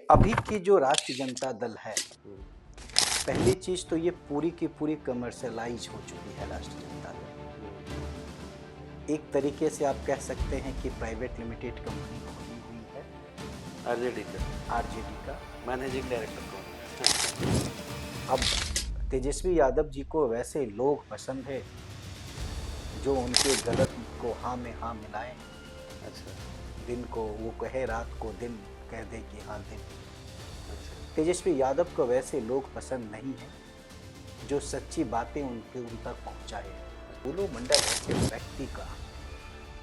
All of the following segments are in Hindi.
अभी की जो राष्ट्रीय जनता दल है, पहली चीज तो ये पूरी की पूरी कमर्शियलाइज हो चुकी है राष्ट्रीय जनता दल। एक तरीके से आप कह सकते हैं कि प्राइवेट लिमिटेड कंपनी खुली हुई है आरजेडी का आरजेडी का। मैनेजिंग डायरेक्टर कौन अब तेजस्वी यादव जी को वैसे लोग पसंद है जो उनके गलत को हाँ में हाँ मिलाएं, है? अच्छा दिन को वो कहे रात को दिन कह दे कि हाँ दिन। अच्छा तेजस्वी यादव को वैसे लोग पसंद नहीं है जो सच्ची बातें उन तक पहुंचाए। बुलो मंडल ऐसे व्यक्ति का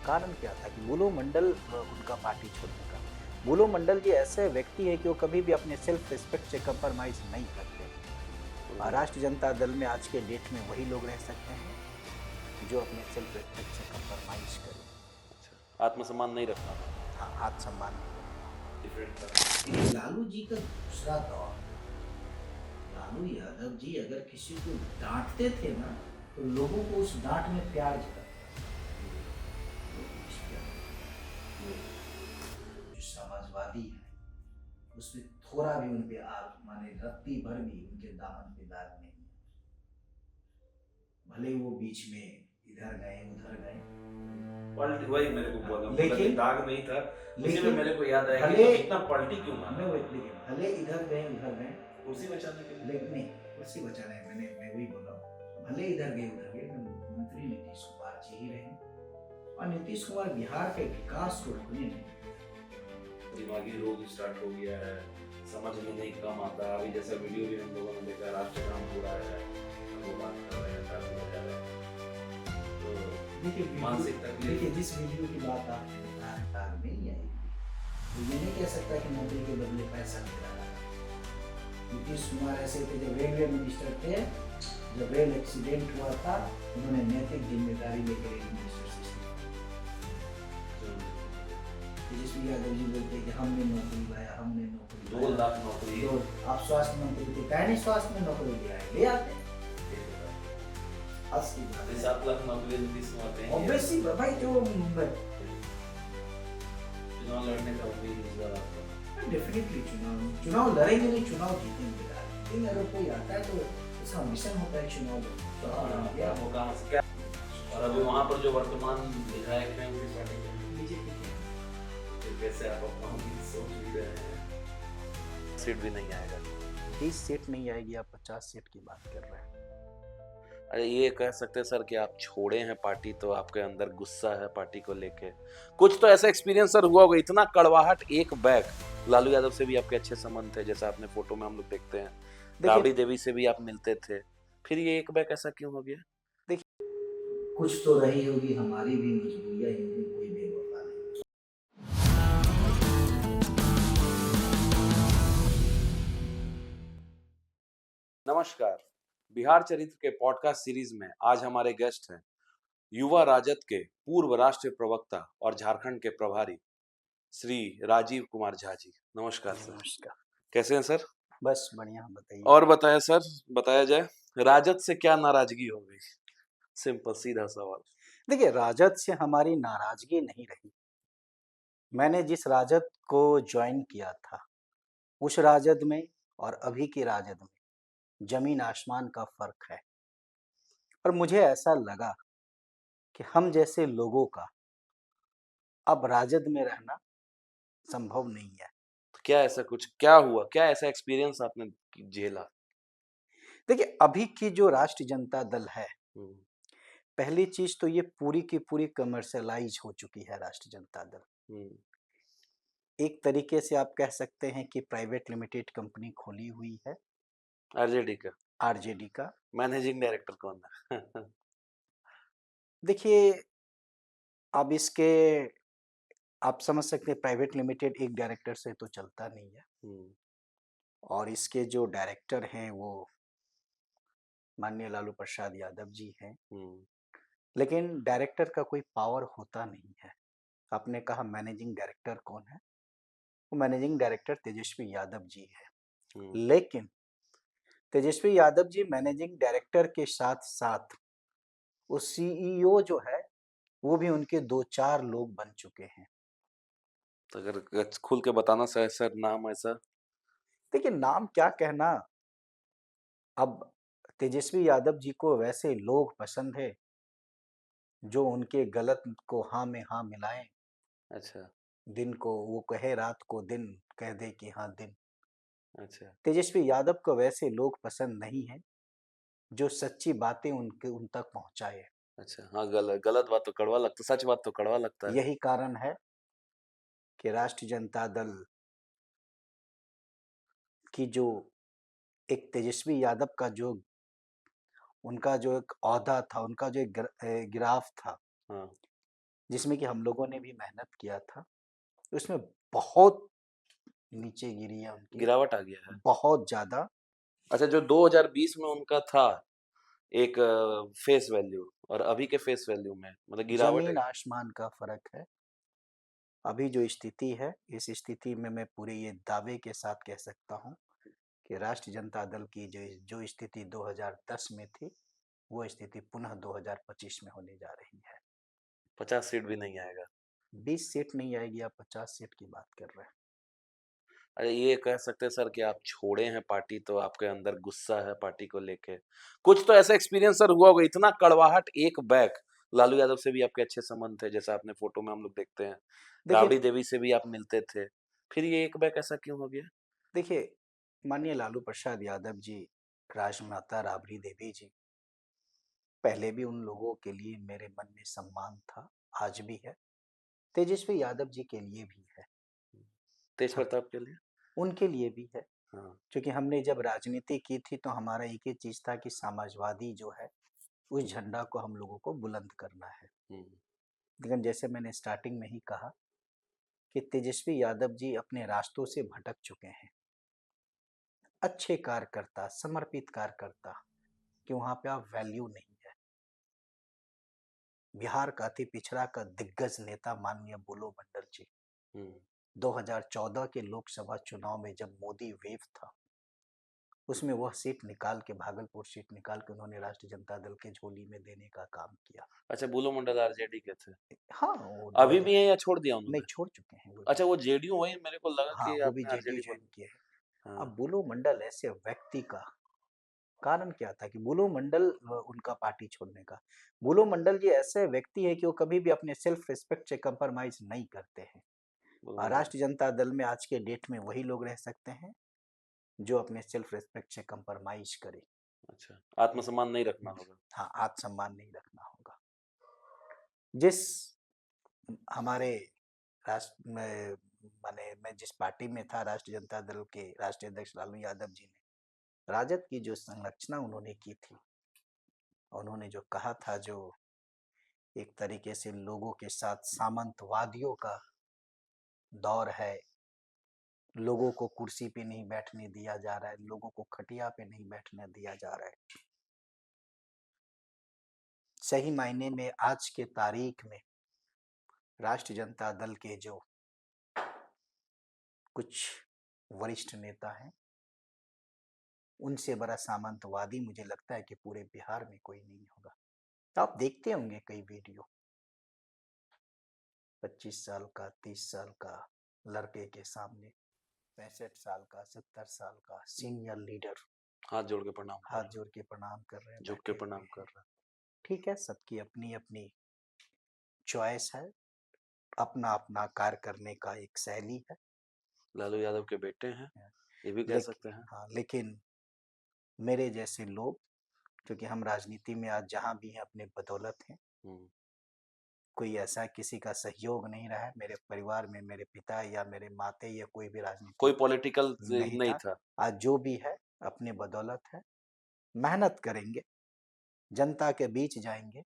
कारण क्या था कि बुलो मंडल उनका पार्टी छोड़ने का। बुलो मंडल जी ऐसे व्यक्ति है कि वो कभी भी अपने सेल्फ रिस्पेक्ट से कंप्रोमाइज नहीं करते। राष्ट्रीय जनता दल में आज के डेट में वही लोग रह सकते हैं जो अपने सेल्फ रिस्पेक्ट से कंप्रोमाइज करें। अच्छा आत्मसम्मान नहीं रखना हाँ, आत्मसम्मान नहीं। डिफरेंट लालू जी का दूसरा दौर, लालू यादव जी अगर किसी को डांटते थे ना तो लोगों को उस डांट में प्यार करते। जो समाजवादी है उसमें थोड़ा भी उनके आप माने रत्ती भर भी उनके दामन पे दाग नहीं है। भले वो बीच में इधर गए उधर गए, पलटी वही मेरे को बोला लेकिन दाग नहीं था उसी में मेरे को याद आया कि भले इतना पलटी क्यों मारा लेकिन भले इधर गए उधर गए, कुर्सी बचाने के लिए लेकिन नहीं कुर्सी बचाना है। मैं वही बोल रहा हूँ, भले इधर गए उधर गए, मुख्यमंत्री नीतीश कुमार जी ही रहे और नीतीश कुमार बिहार के विकास को रोकने में दिमागी रोग स्टार्ट हो गया है, समझ में नहीं कम आता। अभी जैसा वीडियो भी हम लोगों ने देखा राष्ट्र नाम पूरा है, वो बात कर रहे हैं काफी मजा आया। तो मानसिक तकलीफ देखिए जिस वीडियो की बात आपने बताया दाग नहीं आएगी तो ये नहीं कह सकता कि नौकरी के बदले पैसा मिल रहा है। नीतीश कुमार ऐसे थे जब रेलवे मिनिस्टर थे, जब रेल एक्सीडेंट हुआ था उन्होंने नैतिक जिम्मेदारी लेकर रेल मिनिस्टर से तेजस्वी यादव जी बोलते कि हमने नौकरी लाया, हमने नौकरी 2 लाख नौकरी आप स्वास्थ्य मंत्री थे, कहने स्वास्थ्य में नौकरी लिया है, ले आते 7 लाख नौकरी नीतीश कुमार देंगे। ऑब्वियसली भाई जो चुनाव लड़ने का उम्मीद इस बार आपको डेफिनेटली चुनाव लड़ेंगे नहीं, चुनाव जीतेंगे। लेकिन अगर कोई आता है तो उसका मिशन होता है चुनाव लड़ना। वो कहाँ से क्या और अभी वहाँ पर जो वर्तमान विधायक हैं उनकी पार्टी के बीजेपी फिर कैसे आप अपना उम्मीद सोच भी रहे हैं? सीट भी नहीं आएगा। 30 सीट नहीं आएगी, आप 50 सीट की बात कर रहे हैं। अरे ये कह सकते हैं सर कि आप छोड़े हैं पार्टी तो आपके अंदर गुस्सा है पार्टी को लेके। कुछ तो ऐसा एक्सपीरियंस सर हुआ होगा, इतना कड़वाहट एक बैग। लालू यादव से भी आपके अच्छे संबंध थे, जैसा आपने फोटो में हम लोग देखते हैं। राबड़ी देवी से भी आप मिलते थे, फिर ये एक बैग ऐसा क्यों हो गया? कुछ तो रही होगी हमारी भी मजबूरियां, इनकी कोई बेवफा नहीं। नमस्कार, बिहार चरित्र के पॉडकास्ट सीरीज में आज हमारे गेस्ट हैं युवा राजद के पूर्व राष्ट्रीय प्रवक्ता और झारखंड के प्रभारी श्री राजीव कुमार झा जी। नमस्कार सर। नमस्कार। कैसे हैं सर? बस बढ़िया, बताइए। और बताया सर, बताया जाए राजद से क्या नाराजगी हो गई? सिंपल सीधा सवाल। देखिए, राजद से हमारी नाराजगी नहीं रही। मैंने जिस राजद को ज्वाइन किया था उस राजद में और अभी की राजद में जमीन आसमान का फर्क है। पर मुझे ऐसा लगा कि हम जैसे लोगों का अब राजद में रहना संभव नहीं है। तो क्या ऐसा कुछ क्या हुआ, क्या ऐसा एक्सपीरियंस आपने झेला? देखिए, अभी की जो राष्ट्रीय जनता दल है, हम्म, पहली चीज तो ये पूरी की पूरी कमर्शियलाइज हो चुकी है राष्ट्रीय जनता दल। हम्म, एक तरीके से आप कह सकते हैं कि प्राइवेट लिमिटेड कंपनी खोली हुई है आरजेडी का आरजेडी का। मैनेजिंग डायरेक्टर कौन है? देखिए, अब इसके आप समझ सकते हैं प्राइवेट लिमिटेड एक डायरेक्टर से तो चलता नहीं है हम्म, और इसके जो डायरेक्टर हैं वो माननीय लालू प्रसाद यादव जी हैं। हम्म, लेकिन डायरेक्टर का कोई पावर होता नहीं है। आपने कहा मैनेजिंग डायरेक्टर कौन है, वो मैनेजिंग डायरेक्टर तेजस्वी यादव जी है। हम्म। लेकिन तेजस्वी यादव जी मैनेजिंग डायरेक्टर के साथ साथ वो सीईओ जो है वो भी उनके 2-4 लोग बन चुके हैं। तो अगर खुल के बताना सर, सर नाम ऐसा देखिए, नाम क्या कहना, अब तेजस्वी यादव जी को वैसे लोग पसंद है जो उनके गलत को हाँ में हाँ मिलाएं, अच्छा, दिन को वो कहे रात को दिन कह दे कि हाँ दिन। अच्छा, तेजस्वी यादव को वैसे लोग पसंद नहीं है जो सच्ची बातें उनके उन तक पहुंचाए। अच्छा। हाँ, गलत बात तो कड़वा लगता है, सच बात तो कड़वा लगता है। यही कारण है कि राष्ट्रीय जनता दल की जो एक तेजस्वी यादव का जो उनका जो एक ओहदा था, उनका जो एक ग्राफ था, हाँ, जिसमें कि हम लोगों ने भी मेहनत किया था, उसमें बहुत नीचे गिरी है उनकी, गिरावट आ गया है। बहुत ज़्यादा। अच्छा, जो 2020 में उनका था एक फेस वैल्यू और अभी के फेस वैल्यू में मतलब गिरावट है। ज़मीन आसमान का फ़र्क है। अभी जो स्थिति है, इस स्थिति में मैं पूरे ये दावे के साथ कह सकता हूँ कि राष्ट्रीय जनता दल की जो जो स्थिति 2010 में थी, वो स्थिति पुनः 2025 में होने जा रही है। 50 सीट भी नहीं आएगा। 20 सीट नहीं आएगी, आप 50 सीट की बात कर रहे हैं। अरे ये कह सकते हैं सर कि आप छोड़े हैं पार्टी तो आपके अंदर गुस्सा है पार्टी को लेके। कुछ तो ऐसा एक्सपीरियंस सर हुआ होगा, इतना कड़वाहट एक बैक लालू यादव से भी आपके अच्छे संबंध थे, जैसा आपने फोटो में हम लोग देखते हैं। देखिए राबड़ी देवी से भी आप मिलते थे। फिर ये एक बैक ऐसा क्यों हो गया? देखिए, माननीय लालू प्रसाद यादव जी, राजमाता राबड़ी देवी जी, पहले भी उन लोगों के लिए मेरे मन में सम्मान था, आज भी है। तेजस्वी यादव जी के लिए भी है। तेज हाँ, प्रताप के लिए? उनके लिए भी है। हाँ। क्योंकि हमने जब राजनीति की थी तो हमारा एक ही चीज़ था कि समाजवादी जो है, उस झंडा को हम लोगों को बुलंद करना है। हुँ। लेकिन जैसे मैंने स्टार्टिंग में ही कहा कि तेजस्वी यादव जी अपने रास्तों से भटक चुके हैं। अच्छे कार्यकर्ता, समर्पित कार्यकर्ता, कि वहाँ पे अब वैल्यू नहीं है। बिहार का अति पिछड़ा का दिग्गज नेता माननीय बुलो मंडल जी, हुँ। 2014 के लोकसभा चुनाव में जब मोदी वेव था, उसमें वह सीट निकाल के, भागलपुर सीट निकाल के उन्होंने राष्ट्रीय जनता दल के झोली में देने का काम किया। अच्छा, बुलो मंडल आरजेडी के थे। हाँ, वो अभी भी 2000 हैं या छोड़ दिया नहीं, उन्होंने? छोड़ चुके हैं वो भी। अच्छा, वो जेडीयू वही मेरे को लगा हाँ, कि वो भी आपने जेडीयू आरजेडी छोड़ जॉइन किए हैं। हाँ। अब बुलो मंडल ऐसे व्यक्ति का कारण क्या था कि बुलो मंडल उनका पार्टी छोड़ने का। बुलो मंडल जी ऐसे व्यक्ति है कि वो कभी भी अपने सेल्फ रिस्पेक्ट से कंप्रोमाइज़ नहीं करते हैं। बुलो और मंडल राष्ट्रीय जनता दल में आज के डेट में वही लोग रह सकते हैं, जो अपने सेल्फ रिस्पेक्ट से कंप्रोमाइज़ करें। अच्छा, आत्मसम्मान नहीं रखना होगा। हाँ, आत्मसम्मान नहीं रखना होगा। जिस हमारे राष्ट्र में, माने मैं जिस पार्टी में था, राष्ट्रीय जनता दल के राष्ट्रीय अध्यक्ष लालू यादव जी ने राजद की जो संरचना उन्होंने की थी, उन्होंने जो कहा था, जो एक तरीके से लोगों के साथ सामंतवादियों का दौर है, लोगों को कुर्सी पे नहीं बैठने दिया जा रहा है, लोगों को खटिया पे नहीं बैठने दिया जा रहा है। सही मायने में आज के तारीख में राष्ट्रीय जनता दल के जो कुछ वरिष्ठ नेता हैं, उनसे बड़ा सामंतवादी मुझे लगता है कि पूरे बिहार में कोई नहीं होगा। तो आप देखते होंगे कई वीडियो, 25 साल का, 30 साल का लड़के के सामने 65 साल का, 70 साल का सीनियर लीडर हाथ जोड़ के प्रणाम कर हाथ रहा जोड़ के प्रणाम कर रहे हैं, हूँ, झुक के बैठे हुए प्रणाम कर हैं। रहा हूँ। ठीक है, सबकी अपनी अपनी चॉइस है, अपना अपना कार्य करने का एक शैली है। लालू यादव के बेटे हैं, ये भी कह सकते लेकिन हैं। हाँ, लेकिन मेरे जैसे लोग, क्योंकि हम राजनीति में आज जहाँ भी हैं अपने बदौलत हैं, हुँ। कोई ऐसा किसी का सहयोग नहीं रहा है मेरे परिवार में, मेरे पिता या मेरे माते या कोई भी कोई राजनीतिक पॉलिटिकल नहीं नहीं था। था। आज जो भी है अपने बदौलत है। मेहनत करेंगे, जनता के बीच जाएंगे,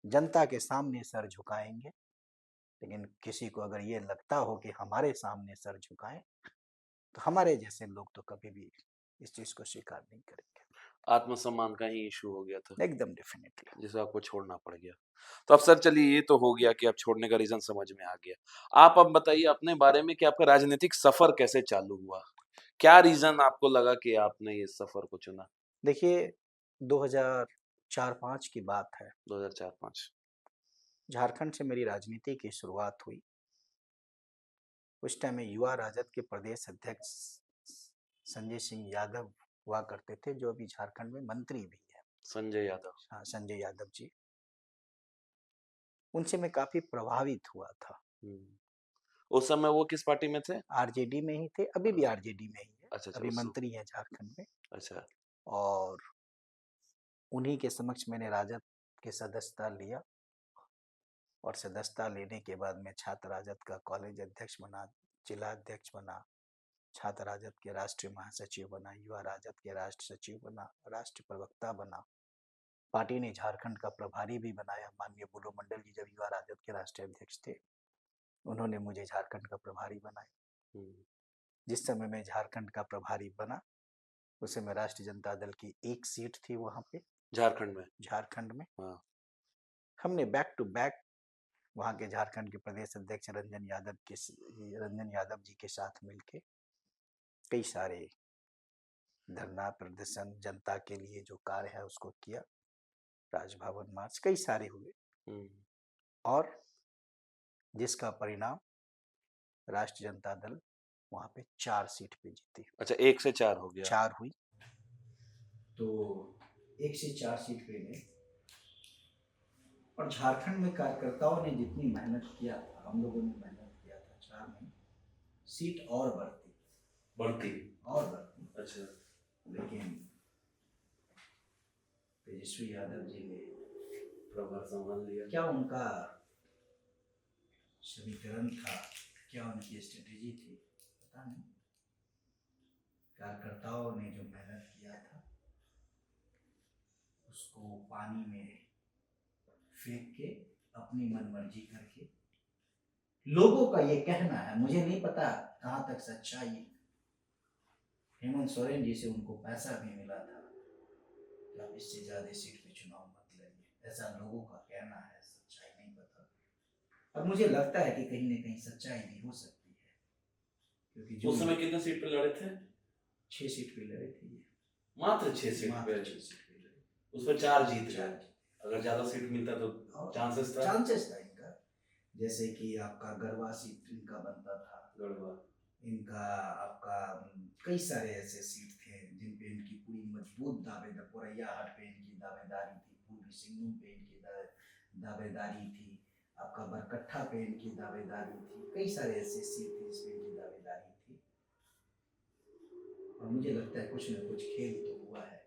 जनता के सामने सर झुकाएंगे। लेकिन किसी को अगर ये लगता हो कि हमारे सामने सर झुकाएं, तो हमारे जैसे लोग तो कभी भी इस चीज को स्वीकार नहीं करेंगे। आत्मसम्मान का ही इश्यू हो गया था, एकदम डेफिनेटली। जिसे आपको छोड़ना पड़ गया। तो अब सर चलिए ये तो हो गया कि आप छोड़ने का रीज़न समझ में आ गया। आप अब बताइए अपने बारे में कि आपका राजनीतिक सफ़र कैसे चालू हुआ? क्या रीज़न आपको लगा कि आपने ये सफ़र को चुना? देखिए, 2004-5 की बात है। 2004-5 झारखंड से मेरी राजनीति की शुरुआत हुई। उस टाइम में युवा राजद के प्रदेश अध्यक्ष संजय सिंह यादव हुआ करते थे, जो अभी झारखंड में मंत्री भी है। संजय यादव। हाँ, संजय यादव जी। उनसे मैं काफी प्रभावित हुआ था। उस समय वो किस पार्टी में थे? आरजेडी में ही थे, अभी भी आरजेडी में ही है। अच्छा, अभी उस मंत्री हैं झारखंड में। अच्छा। और उन्हीं के समक्ष मैंने राजद के सदस्यता लिया, और सदस्यता लेने के बाद मैं छात्र राजद का कॉलेज अध्यक्ष बना, जिला अध्यक्ष बना, छात्र राजद के राष्ट्रीय महासचिव बना, युवा राजद के राष्ट्र सचिव बना, राष्ट्रीय प्रवक्ता बना। पार्टी ने झारखंड का प्रभारी भी बनाया। माननीय बुलो मंडल जी जब युवा राजद के राष्ट्रीय अध्यक्ष थे, उन्होंने मुझे झारखंड का प्रभारी बनाया। जिस समय मैं झारखंड का प्रभारी बना, उस समय राष्ट्रीय जनता दल की एक सीट थी वहां पे झारखंड में। हाँ। हमने बैक टू बैक वहां के झारखंड के प्रदेश अध्यक्ष रंजन यादव जी के साथ मिलके कई सारे धरना प्रदर्शन, जनता के लिए जो कार्य है उसको किया। राजभवन मार्च कई सारे हुए, और जिसका परिणाम राष्ट्रीय जनता दल वहां पे 4 सीट पे जीती। अच्छा, 1 से 4 हो गया। 4 हुई, तो 1 से 4 सीट पे गए। और झारखंड में कार्यकर्ताओं ने जितनी मेहनत किया था, हम लोगों ने मेहनत किया था, 4 में सीट और बढ़ती। अच्छा। लेकिन तेजस्वी यादव जी ने प्रभार संभाल लिया। क्या उनका समीकरण था, क्या उनकी स्ट्रेटेजी थी, पता नहीं। कार्यकर्ताओं ने जो मेहनत किया था उसको पानी में फेंक के अपनी मनमर्जी करके, लोगों का ये कहना है, मुझे नहीं पता कहां तक सच्चाई है। हेमंत सोरेन जी से उनको पैसा भी मिला था कि आप इससे ज्यादा सीट पे चुनाव मत लड़िए, ऐसा लोगों का कहना है, सच्चाई नहीं पता। और मुझे लगता है कि कहीं ना कहीं सच्चाई भी हो सकती है, क्योंकि उस समय कितने सीट पे लड़े थे? 6 सीट पे लड़े थे ये। मात्र 6 सीट पे लड़े। उसमें 4 जीत गए। अगर ज्यादा सीट मिलता तो चांसेस था इनका। जैसे कि आपका गढ़वा सीट इनका बनता था, इनका आपका कई सारे ऐसे सीट थे जिन पे इनकी पूरी मजबूत दावेदारी, पोरैया हाट पे इनकी दावेदारी थी, पूर्वी सिंहभूम पे इनकी दावेदारी थी, आपका बरकट्ठा पे इनकी दावेदारी थी। कई सारे ऐसे सीट थे जिसमें इनकी दावेदारी थी। और मुझे लगता है कुछ न कुछ खेल तो हुआ है,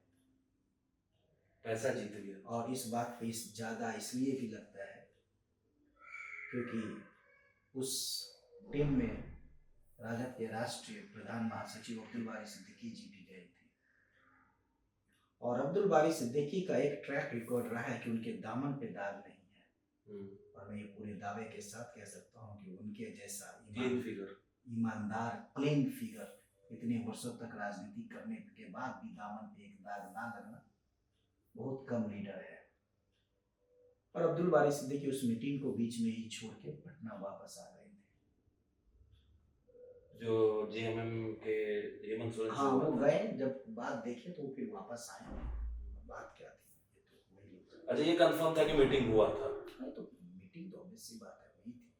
पैसा जीत गया। और इस बात पे ज्यादा इसलिए भी लगता है क्योंकि उस टीम में राजद के राष्ट्रीय प्रधान महासचिव अब्दुल बारी सिद्दीकी जी भी गए थे। और अब्दुल बारी सिद्दीकी का एक ट्रैक रिकॉर्ड रहा है कि उनके दामन पे दाग नहीं है। और मैं ये पूरे दावे के साथ कह सकता हूँ कि उनके जैसा ईमानदार, क्लीन फिगर, इतने वर्षों तक राजनीति करने के बाद भी दामन पे एक दाग ना लगना बहुत कम लीडर है। और अब्दुल बारी सिद्दीकी उस मीटिंग को बीच में ही छोड़ के पटना वापस आ गए थे। जो जेएमएम के हेमंत सोरेन, हाँ, वो गए, जब बात देखे तो फिर वापस आए। बात क्या थी ये तो वही। अच्छा, ये कंफर्म था कि मीटिंग हुआ था? नहीं, तो मीटिंग तो ऑब्वियस सी बात है वही थी।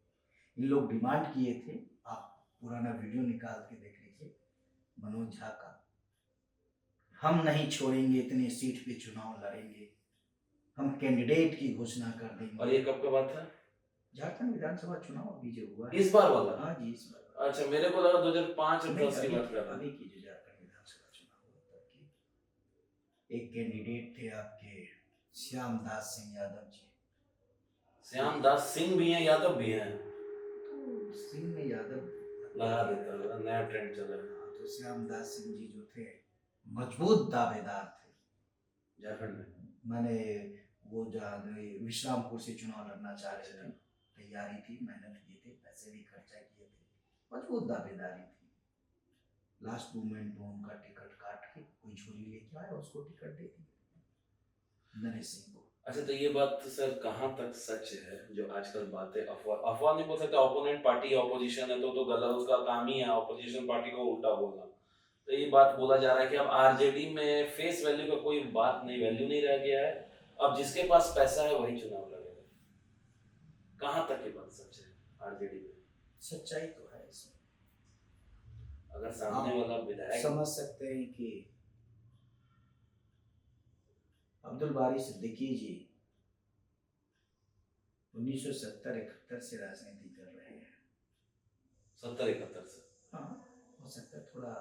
इन लोग डिमांड किए थे, आप पुराना वीडियो निकाल के देख लीजिए मनोज झा का, हम नहीं छोड़ेंगे, इतने सीट पे चुनाव लड़ेंगे, हम कैंडिडेट की घोषणा कर देंगे। और ये कब का बात था? झारखंड विधानसभा चुनाव अभी जो हुआ इस बार वाला? हाँ जी, इस बार। अच्छा, मेरे को लगा 2005 और 10 की बात कर रहा। अभी की जो झारखंड विधानसभा चुनाव हुआ तब की। एक कैंडिडेट थे आपके श्यामदास सिंह यादव जी। श्यामदास सिंह भी हैं, यादव भी हैं? तो सिंह में यादव लगा देता है, नया ट्रेंड चल रहा है। तो श्यामदास सिंह जी जो थे मजबूत दावेदार थे झारखंड में। मैंने वो विश्रामपुर से चुनाव लड़ना चाह रहे थे, तैयारी थी, मेहनत किए थे, पैसे भी खर्चा किए थे, मजबूत दावेदारी थी। लास्ट मोमेंट में उनका टिकट काट के कोई झोली लेके आया, उसको टिकट दे दी नरेश सिंह को। अच्छा, तो ये बात सर कहाँ तक सच है जो आजकल बातें अफवाह नहीं बोल सकते, ओपोनेंट पार्टी ऑपोजिशन है तो गलत, उसका काम ही है ऑपोजिशन पार्टी को उल्टा बोलना। तो ये बात बोला जा रहा है कि अब आरजेडी में फेस वैल्यू का कोई बात नहीं, वैल्यू नहीं रह गया है, अब जिसके पास पैसा है वही चुनाव लड़ेगा। कहाँ तक ये बात सच है आरजेडी में? सच्चाई तो है इसमें। अगर सामने आप वाला विधायक समझ सकते हैं कि अब्दुल बारी सिद्दीकी जी 1970-71 से राजनीति कर रहे हैं। 70-71 से हाँ, हो सकता है थोड़ा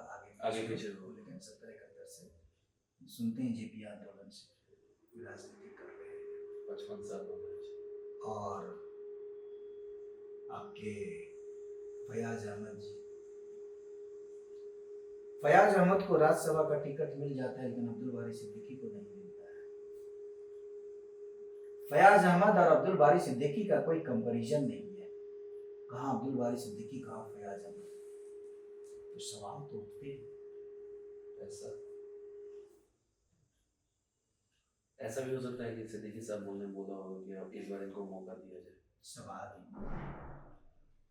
आगे पीछे हो, लेकिन 70-71 से सुनते हैं जेपी आंदोलन से राजनीति कर रहे हैं। 55 साल हो गए। और आपके फयाज अहमद को राज्यसभा का टिकट मिल जाता है, लेकिन अब्दुल बारी सिद्दीकी को नहीं मिलता है। फयाज अहमद और अब्दुल बारी सिद्दीकी का कोई कंपैरिजन नहीं है। कहाँ अब्दुल बारी सिद्दीकी, कहाँ फयाज अहमद, तो सवाल तो उठते हैं। ऐसा भी हो सकता है कि सिद्दीकी साहब ने बोला हो कि अब इस बार इनको मौका दिया जाए। सवाल ही,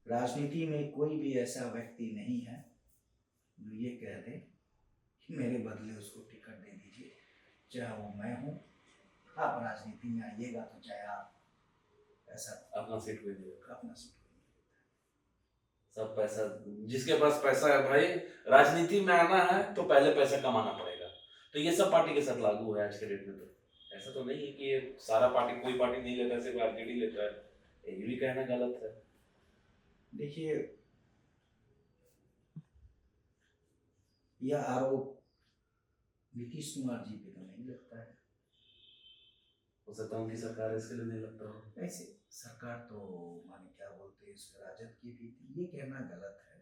राजनीति में कोई भी ऐसा व्यक्ति नहीं है जो ये कह दे कि मेरे बदले उसको टिकट दे दीजिए, चाहे वो मैं हूँ। आप राजनीति में आइएगा तो चाहे आप ऐसा अपना सीट कोई नहीं रखा, अपना सीट सब पैसा, जिसके पास पैसा है भाई, राजनीति में आना है तो पहले पैसा कमाना पड़ेगा। तो ये सब पार्टी के साथ लागू है आज के डेट में। तो ऐसा तो नहीं है कि ये सारा पार्टी, कोई पार्टी नहीं लेता, सिर्फ आरजेडी लेता है, ये भी कहना गलत है। देखिए, यह आरोप नीतीश कुमार जी पे तो नहीं लगता है। हो सकता है उनकी सरकार इसके लिए नहीं लगता हो। ऐसे सरकार तो माने क्या बोलते हैं, इसका राजद की भी थी, ये कहना गलत है।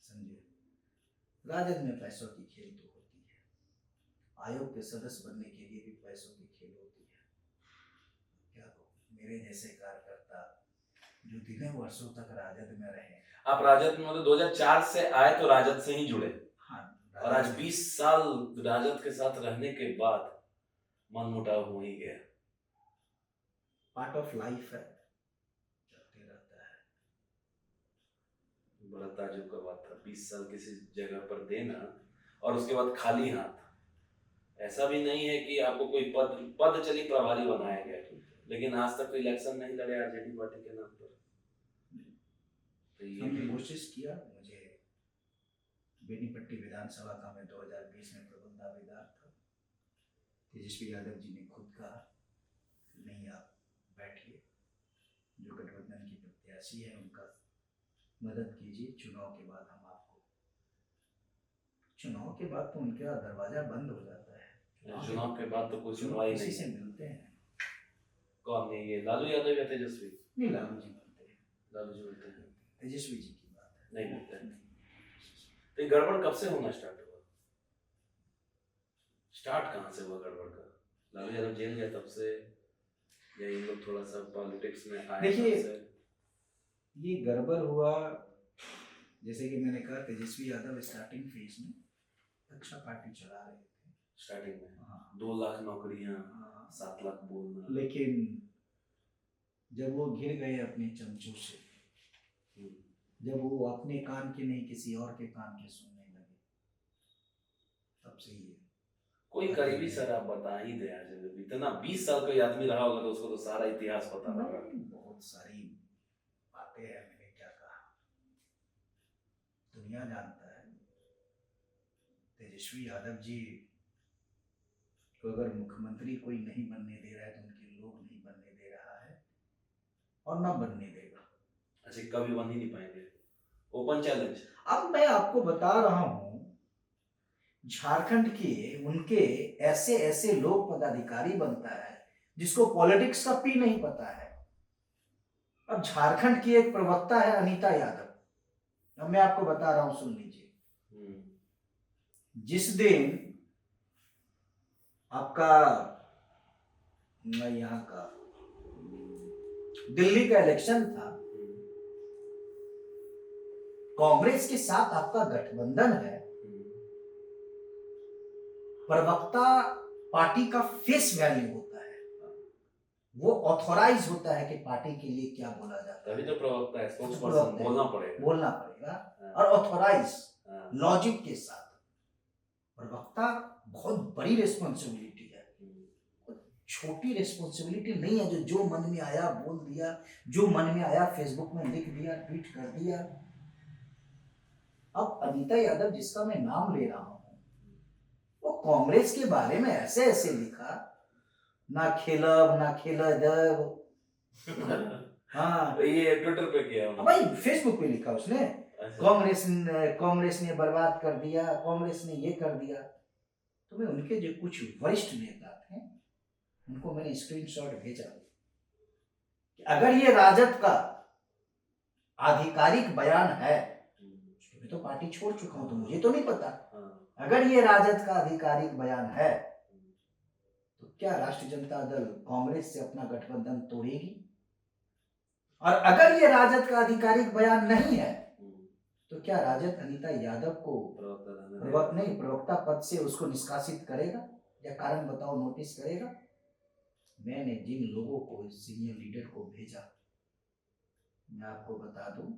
समझे, राजद में पैसों की खेल तो होती है, आयोग के सदस्य बनने के लिए भी पैसों की खेल होती है। क्या कहूँ, मेरे जैसे कार्यकर्ता जो दिनों वर्षों तक राजद में रहे। आप राजद में मतलब 2004 से आए तो राजद से ही जुड़े। हाँ, और आज 20 साल राजद के साथ रहने के बाद मनमुटाव हो ही गया। पार्ट ऑफ लाइफ है, चलते रहता है। बड़ा ताज्जुब का बात था 20 साल किसी जगह पर देना और उसके बाद खाली हाथ। ऐसा भी नहीं है कि आपको कोई पद चली प्रभारी बनाया गया, लेकिन आज तक तो इलेक्शन नहीं लड़े आरजेडी पार्टी के नाम पर। तो ये हमने भी कोशिश किया, मुझे बेनीपट्टी विधानसभा का मैं 2020 में प्रबंधाविदार था। तेजस्वी यादव जी ने खुद कहा नहीं, आप बैठिए, जो गठबंधन की प्रत्याशी है उनका मदद कीजिए, चुनाव के बाद हम आपको। चुनाव के बाद तो उनका दरवाजा बंद हो जाता है। चुनाव के बाद तो कोई सुनवाई किसी नहीं से मिलते हैं। कौन नहीं, ये लालू यादव या तेजस्वी? नहीं, लालू जी मिलते हैं। लालू जी मिलते हैं, तेजस्वी जी की बात है, नहीं मिलते हैं। तो ये गड़बड़ कब से होना स्टार्ट हुआ? स्टार्ट कहाँ से हुआ गड़बड़ का? लालू यादव जेल गया तब से, या इन लोग थोड़ा सा पॉलिटिक्स में आए? देखिए, ये गड़बड़ हुआ, जैसे कि मैंने कहा, तेजस्वी यादव स्टार्टिंग फेज में अच्छा पार्टी चला रहे थे। स्टार्टिंग में हाँ, 2 लाख नौकरियां, 7 लाख बोलना, लेकिन जब वो घिर गए अपने चमचों से, जब वो अपने कान के नहीं किसी और के कान के सुनने लगे, तब से ही कोई करीबी सर आप बता ही दे। आज इतना 20 साल कोई आदमी रहा होगा तो उसको तो सारा इतिहास पता होगा। बहुत सारी बातें हैं, मैंने क्या कहा, दुनिया जानता है। तेजस्वी यादव जी को अगर मुख्यमंत्री कोई नहीं बनने दे रहा है तो उनके लोग नहीं बनने दे रहा है और ना बनने देगा। अच्छा, कभी बन ही नहीं पाएंगे, ओपन चैलेंज। अब मैं आपको बता रहा हूं, झारखंड के उनके ऐसे ऐसे लोग पदाधिकारी बनता है जिसको पॉलिटिक्स का पी नहीं पता है। अब झारखंड की एक प्रवक्ता है अनीता यादव, अब मैं आपको बता रहा हूं, सुन लीजिए। जिस दिन आपका यहाँ का दिल्ली का इलेक्शन था, कांग्रेस के साथ आपका गठबंधन है, प्रवक्ता पार्टी का फेस वैल्यू होता है, वो ऑथोराइज होता है कि पार्टी के लिए क्या बोला जाता है। तभी तो प्रवक्ता है, स्पोक्सपर्सन बोलना पड़ेगा और ऑथोराइज लॉजिक के साथ। प्रवक्ता बहुत बड़ी रिस्पॉन्सिबिलिटी है, छोटी रिस्पॉन्सिबिलिटी नहीं है जो मन में आया बोल दिया, जो मन में आया फेसबुक में लिख दिया, ट्वीट कर दिया। अब अनीता यादव जिसका मैं नाम ले रहा हूँ, वो कांग्रेस के बारे में ऐसे ऐसे लिखा, ना खेलब ना खेलदब। हाँ ये ट्विटर पे किया अब भाई फेसबुक पे लिखा उसने, अच्छा। कांग्रेस ने बर्बाद कर दिया, कांग्रेस ने ये कर दिया। तो मैं उनके जो कुछ वरिष्ठ नेता थे उनको मैंने स्क्रीनशॉट भेजा कि अगर ये राजद का आधिकारिक बयान है, मैं तो पार्टी छोड़ चुका हूं तो मुझे तो नहीं पता, अगर ये राजद का आधिकारिक बयान है तो क्या राष्ट्रीय जनता दल कांग्रेस से अपना गठबंधन तोड़ेगी? और अगर ये राजद का आधिकारिक बयान नहीं है तो क्या राजद अनीता यादव को प्रवक्ता पद से उसको निष्कासित करेगा या कारण बताओ नोटिस करेगा? मैंने जिन लोगों को, सीनियर लीडर को भेजा, मैं आपको बता दूं,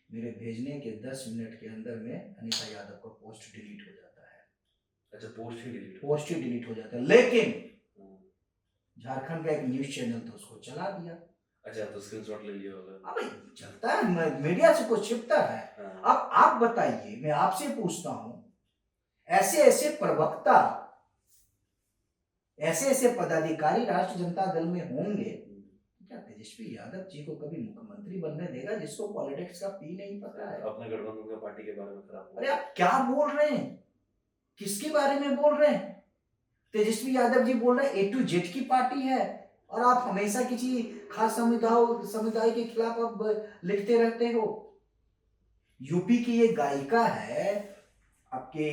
मेरे भेजने के 10 मिनट के अंदर में अनीता यादव का पोस्ट डिलीट हो जाता है। अच्छा, पोस्ट ही डिलीट हो जाता है। लेकिन झारखंड का एक न्यूज चैनल तो उसको चला दिया। अच्छा, तो स्क्रीनशॉट ले लिया होगा। अब चलता है, मीडिया से कुछ छिपता है। अब आप बताइए, मैं आपसे पूछता हूं, ऐसे ऐसे प्रवक्ता, ऐसे ऐसे पदाधिकारी राष्ट्रीय जनता दल में होंगे, क्या तेजस्वी यादव जी को कभी मुख्यमंत्री बनने देगा जिसको पॉलिटिक्स का पी नहीं पता है? अपने गठबंधन का पार्टी के बारे में खराब। अरे आप क्या बोल रहे हैं, किसके बारे में बोल रहे हैं? तेजस्वी यादव जी बोल रहे हैं A to Z की पार्टी है और आप हमेशा किसी खास समुदाय के खिलाफ अब लिखते रहते हो। यूपी की ये गायिका है आपके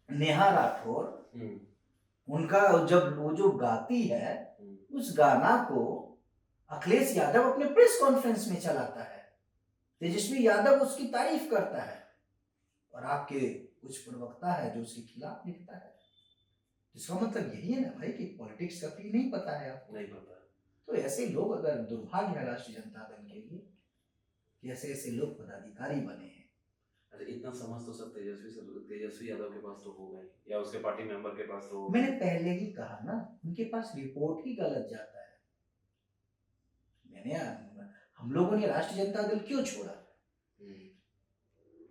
नेहा राठौर, उनका जब वो जो गाती है उस गाना को अखिलेश यादव अपने प्रेस कॉन्फ्रेंस में चलाता है, तेजस्वी यादव उसकी तारीफ करता है और आपके कुछ प्रवक्ता है जो उसके खिलाफ लिखता है। इसका मतलब यही है ना भाई कि पॉलिटिक्स का भी नहीं पता है आपको। नहीं पता। तो ऐसे लोग, अगर दुर्भाग्य है राष्ट्रीय जनता दल के लिए कि ऐसे ऐसे लोग पदाधिकारी बने हैं। अरे इतना समझ तो सब तेजस्वी यादव के पास तो होगा ही, या उसके पार्टी मेंबर के पास तो। मैंने पहले ही कहा ना, उनके पास रिपोर्ट ही गलत जाता है। हम लोगों ने राष्ट्रीय जनता दल क्यों छोड़ा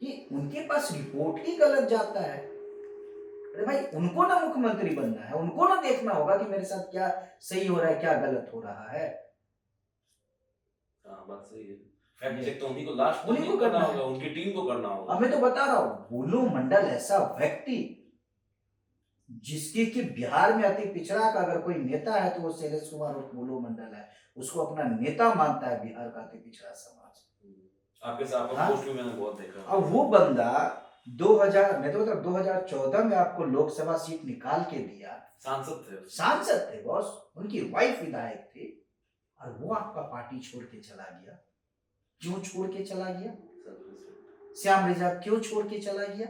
कि उनके पास रिपोर्ट ही गलत जाता है। अरे भाई, उनको ना मुख्यमंत्री बनना है, उनको ना देखना होगा कि मेरे साथ क्या सही हो रहा है क्या गलत हो रहा है। हाँ, बात सही है। फैक्ट चेक तो उन्हीं को लास्ट उन्हीं को करना होगा, उनकी टीम को करना होगा। अब मैं तो बता रहा हूँ, बुलू मंडल ऐसा व्यक्ति जिसके कि बिहार में अति पिछड़ा का अगर कोई नेता है तो वो शैलेश कुमार और बुलू मंडल है, उसको अपना नेता मानता है बिहार का अति पिछड़ा समाज। आपके साथ पोस्ट भी मैंने बहुत देखा। अब वो बंदा 2014 में आपको लोकसभा सीट निकाल के दिया, सांसद थे बॉस, उनकी वाइफ विधायक थी, और वो आपका पार्टी छोड़ के चला गया। क्यों छोड़ के चला गया? श्याम रेजा क्यों छोड़ के चला गया?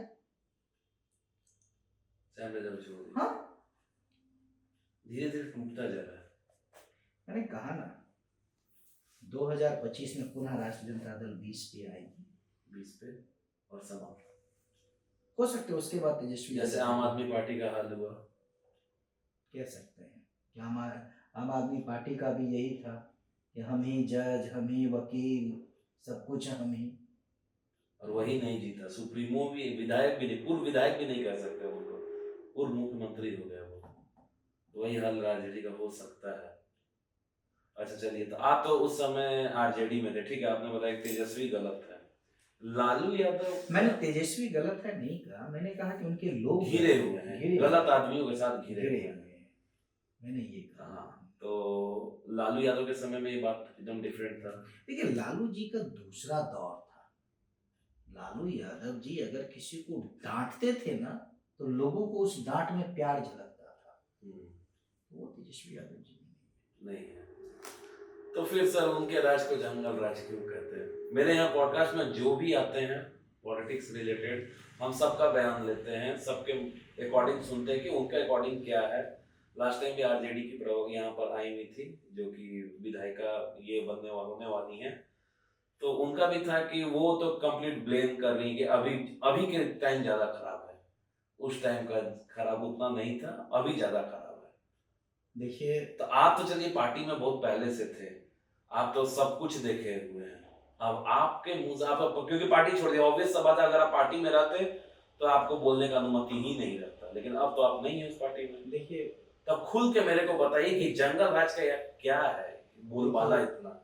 श्याम रेजा छोड़ दिया। हाँ, धीरे धीरे टूटता जा रहा है। मैंने कहा ना 2025 में पुनः राष्ट्रीय जनता दल 20 पे आएगी, 20 पे और समाप्त हो सकते उसके बाद तेजस्वी, जैसे आम आदमी पार्टी का हाल हुआ, कह सकते हैं कि आम आदमी पार्टी का भी यही था कि हम ही जज, हम ही वकील, सब कुछ हम ही, और वही नहीं जीता। सुप्रीमो भी, विधायक भी नहीं, पूर्व विधायक भी नहीं कह सकते उनको, पूर्व मुख्यमंत्री हो गया वो। वही हाल राजनीति का हो सकता है। अच्छा चलिए, तो आप तो उस समय आरजेडी में थे, ठीक है, आपने बताया कि तेजस्वी गलत है। लालू यादव, मैंने तेजस्वी गलत है नहीं कहा, मैंने कहा कि उनके लोग घिरे हुए हैं, गलत आदमियों के साथ घिरे हुए हैं, मैंने ये कहा। हाँ, तो लालू यादव के समय में ये बात एकदम डिफरेंट था। देखिए, लालू जी का दूसरा दौर था। लालू यादव जी अगर किसी को डांटते थे ना तो लोगों को उस डांट में प्यार झलकता था। वो तेजस्वी यादव जी नहीं है। तो फिर सर उनके राज को जंगल राज क्यों कहते हैं? मेरे यहाँ पॉडकास्ट में जो भी आते हैं पॉलिटिक्स रिलेटेड, हम सबका बयान लेते हैं, सबके अकॉर्डिंग सुनते हैं कि उनके अकॉर्डिंग क्या है। लास्ट टाइम भी आरजेडी की प्रवक्ता यहाँ पर आई हुई थी, जो कि विधायिका ये होने वाली हैं, तो उनका भी था कि वो तो कंप्लीट ब्लेम कर रही कि अभी के टाइम ज़्यादा खराब है, उस टाइम का खराब उतना नहीं था, अभी ज़्यादा खराब है। देखिए, तो आप तो चलिए पार्टी में बहुत पहले से थे, आप तो सब कुछ देखे हुए हैं, अब आपके मुंह से आप क्योंकि पार्टी छोड़ दी, ऑब्वियस सा बात है, अगर आप पार्टी में रहते तो आपको बोलने का अनुमति ही नहीं रहता, लेकिन अब तो आप नहीं है उस पार्टी में। देखिए, तब खुल के मेरे को बताइए कि जंगल राज का यार क्या है, बोलबाला इतना।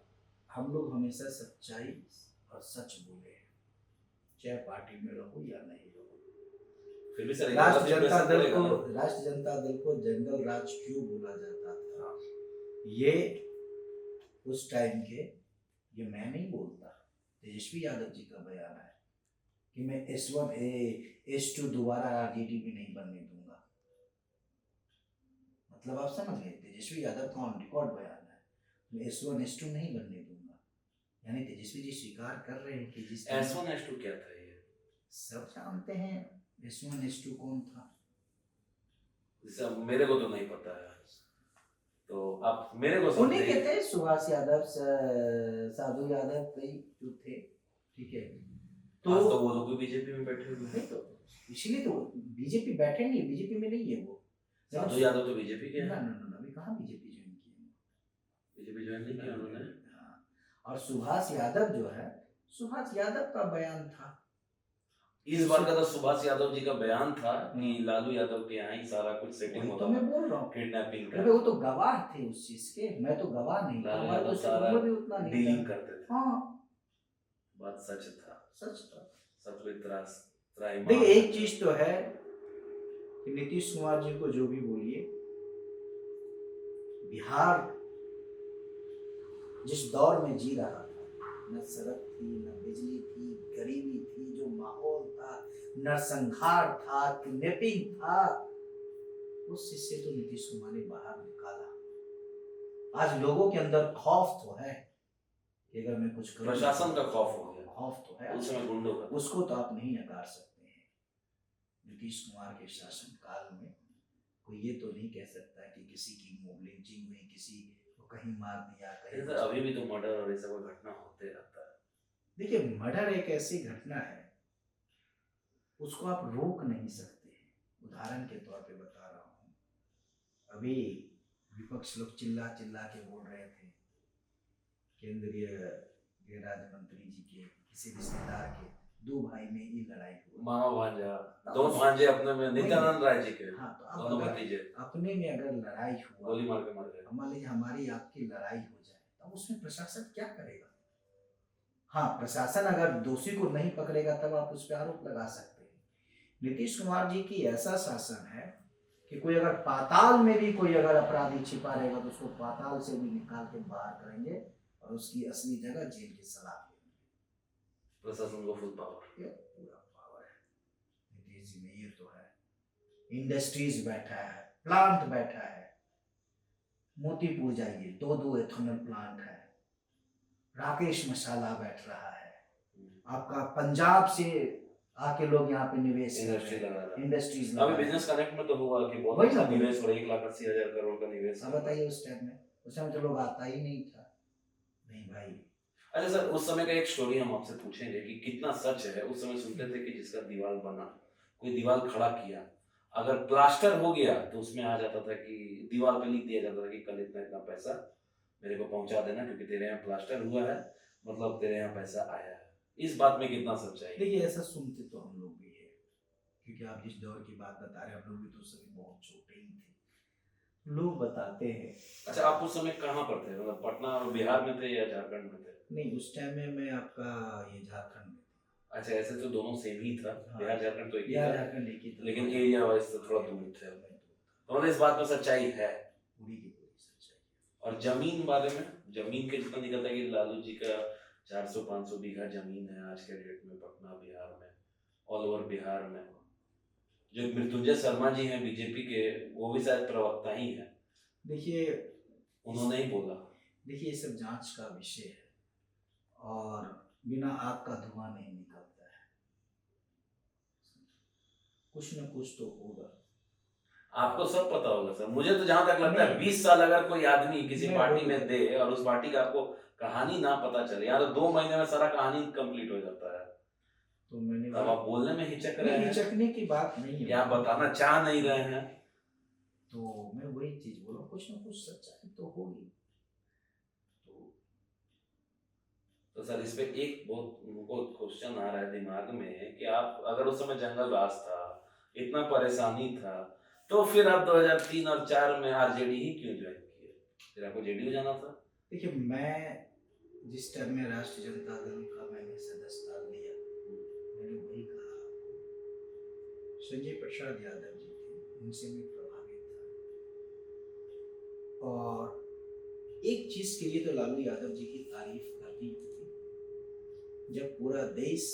हम लोग हमेशा सच्चाई और सच बोले हैं, चाहे पार्टी में रहो या नहीं रहो। फिर भी सर राष्ट्रीय जनता दल को जंगल राज क्यों बोला जाता था, ये उस टाइम के, ये मैं नहीं बोलता, तेजस्वी यादव जी का बयान है कि मैं S1 S2 दोबारा RJD नहीं बनने दूंगा। मतलब आप समझ गए, तेजस्वी यादव का ऑन रिकॉर्ड बयान है, मैं S1 S2 नहीं बनने दूंगा। यानी तेजस्वी जी स्वीकार कर रहे हैं कि जिस S1 S2 क्या था ये? सब जानते हैं S1 S2 कौन था। मेरे को तो नहीं पता है, तो आप मेरे को उन्हीं समझाइए। के थे सुभाष यादव, साधु यादव, कई जो थे, ठीक है। आज तो वो लोग भी बीजेपी में बैठे हुए हैं। तो इसलिए तो बीजेपी बैठे नहीं, बीजेपी में नहीं है वो। साधु यादव तो बीजेपी के हैं। ना ना ना, अभी कहाँ बीजेपी ज्वाइन किए, बीजेपी ज्वाइन नहीं किया उन्होंने। हाँ। और सुभाष यादव जो है, सुभाष यादव का बयान था, इस बार का तो सुभाष यादव जी का बयान था कि लालू यादव के यहाँ ही सारा कुछ सेटिंग होता तो मैं बोल रहा हूँ, किडनैपिंग का। अरे वो तो गवाह थे उस चीज के, मैं तो गवाह नहीं था, लालू हमारे यादव तो सारा उम्र भी उतना नहीं डीलिंग था। करते थे। हाँ, बात सच था, सच था। सब कोई त्राईमाम देखिए, एक है। चीज तो है कि नीतीश कुमार जी को जो भी बोलिए, बिहार जिस दौर में जी रहा था, न सड़क थी, न बिजली थी, गरीबी थी, जो माहौल था, नरसंहार था, किडनैपिंग था, उस हिस्से तो नीतीश कुमार ने बाहर निकाला। आज लोगों के अंदर खौफ तो है कि अगर मैं कुछ करूं, प्रशासन का खौफ हो गया, खौफ तो है, उस समय गुंडों का। उसको तो आप नहीं नकार सकते हैं। नीतीश कुमार के शासन काल में कोई ये तो नहीं कह सकता कि किसी की लिंचिंग हुई, किसी को कहीं मार दिया, कहीं। अभी भी तो मर्डर और ऐसा कोई घटना होते रहता है। देखिए, मर्डर एक ऐसी घटना है, उसको आप रोक नहीं सकते हैं। उदाहरण के तौर पे बता रहा हूँ, अभी विपक्ष लोग चिल्ला चिल्ला के बोल रहे थे केंद्रीय गृह राज्य मंत्री जी के किसी रिश्तेदार के दो भाई में ही लड़ाई हुई, मामा भांजा, दो भांजे अपने में, नित्यानंद राय जी के। हाँ, तो अब दोनों अगर भतीजे अपने में अगर लड़ाई हुआ, गोली मार के मर गए। मान लीजिए हमारी आपकी लड़ाई हो जाए, तब उसमें प्रशासन क्या करेगा? हाँ, प्रशासन अगर दोषी को नहीं पकड़ेगा तब आप उस पर आरोप लगा सकते हैं। नीतीश कुमार जी की ऐसा शासन है कि कोई अगर पाताल में भी कोई अगर अपराधी छिपा रहेगा तो उसको पाताल से भी निकाल के बाहर करेंगे और उसकी असली जगह जेल की सलाह देंगे। प्रशासन को फुल पावर, ये पूरा पावर है नीतीश जी में, ये तो है। इंडस्ट्रीज बैठा है, प्लांट बैठा है, मोतीपुर जाइए, 2 एथेनॉल प्लांट है, राकेश मसाला बैठ रहा है, आपका पंजाब से आके लोग यहाँ पे निवेश इंडस्ट्री लगा रहा है। इंडस्ट्रीज अभी बिजनेस कनेक्ट में तो हुआ कि बहुत वही अच्छा ना। निवेश और 1,80,000 करोड़ का निवेश। अब बताइए, उस टाइम तो लोग आता ही नहीं था, नहीं भाई। अच्छा सर, उस समय का एक स्टोरी हम आपसे पूछेंगे कि कितना सच है। उस समय सुनते थे कि जिसका दीवार बना, कोई दीवार खड़ा किया, अगर प्लास्टर हो गया तो उसमें आ जाता था कि दीवार पे लिख दिया जाता था कि कल इतना इतना पैसा मेरे को पहुंचा देना, क्योंकि तेरे यहाँ प्लास्टर हुआ है, मतलब तेरे यहाँ पैसा आया है। इस बात में कितना सच्चाई है? देखिए, ऐसा सुनते तो हम लोग भी है, क्योंकि आप जिस दौर की बात बता रहे हैं, हम लोग भी तो सभी बहुत छोटे ही थे, लोग बताते हैं। अच्छा, आप उस समय कहाँ पर थे? मतलब पटना और बिहार में थे या झारखंड में थे? नहीं, उस टाइम में मैं आपका ये झारखंड में था। अच्छा, ऐसे तो दोनों सेम ही था। हाँ। बिहार झारखंड तो एक ही बिहार था, झारखंड एक ही था, लेकिन एरिया वाइज तो थोड़ा दूर थे। तो मतलब इस बात में सच्चाई है, पूरी की पूरी सच्चाई। और जमीन बारे में, जमीन के जितना निकलता है कि लालू जी का 400-500 बीघा जमीन है आज के डेट में पटना बिहार में, ऑल ओवर बिहार में। जो मृत्युंजय शर्मा जी हैं बीजेपी के, वो भी शायद प्रवक्ता ही हैं, देखिए, उन्होंने ही बोला। देखिए, ये सब जांच का विषय है और बिना आग का धुआं नहीं निकलता है, कुछ न कुछ तो होगा। आपको सब पता होगा सर, मुझे तो जहां तक लगता है 20 साल अगर कोई आदमी किसी पार्टी में दे और उस पार्टी का आपको कहानी ना पता चले, या तो 2 महीने में सारा कहानी कंप्लीट हो जाता है। तो मैंने अब आप बोलने में हिचक रहे हैं, हिचकने की बात नहीं है, या बताना चाह नहीं रहे हैं, तो मैं वही चीज बोला, कुछ न कुछ सच्चाई तो होगी। तो सर इस पे एक बहुत हमको क्वेश्चन आ रहा है दिमाग में कि आप अगर उस समय जंगल राज था, इतना परेशानी था, तो फिर आप 2003 और 4 में आरजेडी ही क्यों ज्वाइन किए? फिर आपको जेडीयू जाना था? देखिए, मैं जिस टाइम में राष्ट्रीय जनता दल का मैंने सदस्यता लिया, मैंने वही कहा आपको, संजय प्रसाद यादव जी थे, उनसे मैं प्रभावित था। और एक चीज के लिए तो लालू यादव जी की तारीफ करनी होगी, जब पूरा देश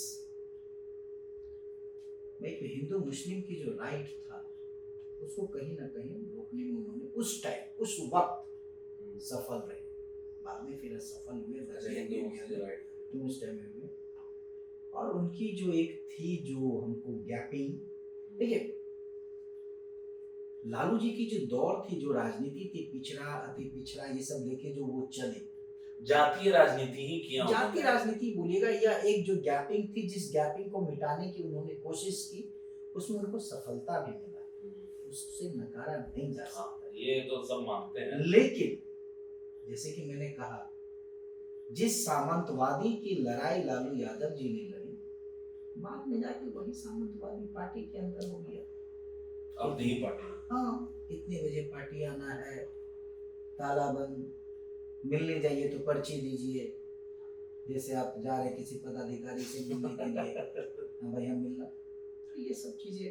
में एक हिंदू मुस्लिम की जो राइट था उसको कहीं ना कहीं रोकने में उन्होंने उस टाइम उस वक्त सफल रहे। बाद में फिर सफल हुए तो उस टाइम में। और उनकी जो एक थी जो हमको गैपिंग, देखिए लालू जी की जो दौर थी, जो राजनीति थी, पिछड़ा अति पिछड़ा ये सब लेके जो वो चले, जातीय राजनीति ही किया, जातीय राजनीति बोलिएगा या एक जो गैपिंग थी, जिस गैपिंग को मिटाने की उन्होंने कोशिश की, उसमें उनको सफलता भी मिला, उससे नकारा नहीं जा सकता। ये तो सब मानते हैं। लेकिन जैसे कि मैंने कहा, जिस सामंतवादी की लड़ाई लालू यादव जी ने लड़ी, बाद में जाके वही सामंतवादी पार्टी के अंदर हो गया। अब नहीं पार्टी, हाँ, इतने बजे पार्टी आना है, ताला बंद, मिलने जाइए तो पर्ची दीजिए, जैसे आप जा रहे किसी पदाधिकारी से मिलने के लिए, हाँ भाई हम मिलना, तो ये सब चीजें।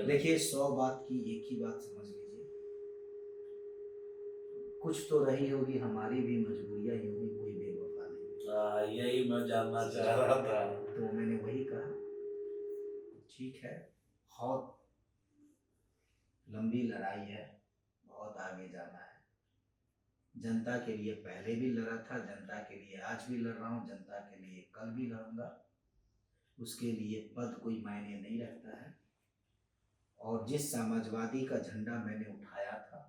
देखिए 100 बात की एक ही बात समझ लीजिए, कुछ तो रही होगी हमारी भी मजबूरियां, यूं ही कोई बेवफा नहीं। यही मैं जानना चाह रहा था। तो मैंने वही कहा, ठीक है, बहुत लंबी लड़ाई है, बहुत आगे जाना है, जनता के लिए पहले भी लड़ा था, जनता के लिए आज भी लड़ रहा हूँ, जनता के लिए कल भी लड़ूंगा। उसके लिए पद कोई मायने नहीं रखता है। और जिस समाजवादी का झंडा मैंने उठाया था,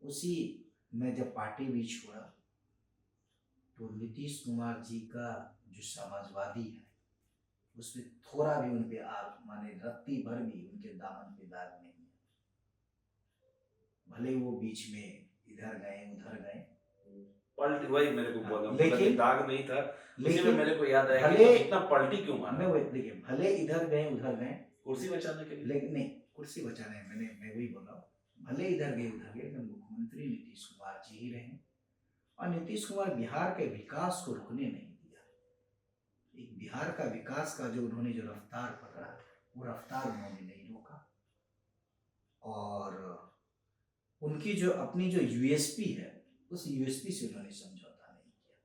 उसी में जब पार्टी भी छोड़ा, तो नीतीश कुमार जी का जो समाजवादी है उसमें थोड़ा भी उनपे आप माने रत्ती भर भी उनके दामन पे दाग नहीं है। भले वो बीच में इधर गए उधर गए, पलटी, वही मेरे को बोला, लेकिन दाग नहीं था, लेकिन में मेरे को याद आया कि भले इतना पलटी क्यों मारा? मैं वही, देखिए भले इधर गए उधर गए, कुर्सी बचाने के लिए, लेकिन नहीं, कुर्सी बचाने मैं वही बोल रहा हूँ, भले इधर गए उधर गए, लेकिन मुख्यमंत्री नीतीश कुमार जी ही रहे। और नीतीश कुमार बिहार के विकास को रुकने नहीं दिया। एक बिहार का विकास का जो उन्होंने जो रफ्तार पकड़ा, वो रफ्तार उन्होंने नहीं रोका। और उनकी जो अपनी जो यूएसपी है, उस यूएसपी से उन्होंने समझौता नहीं किया।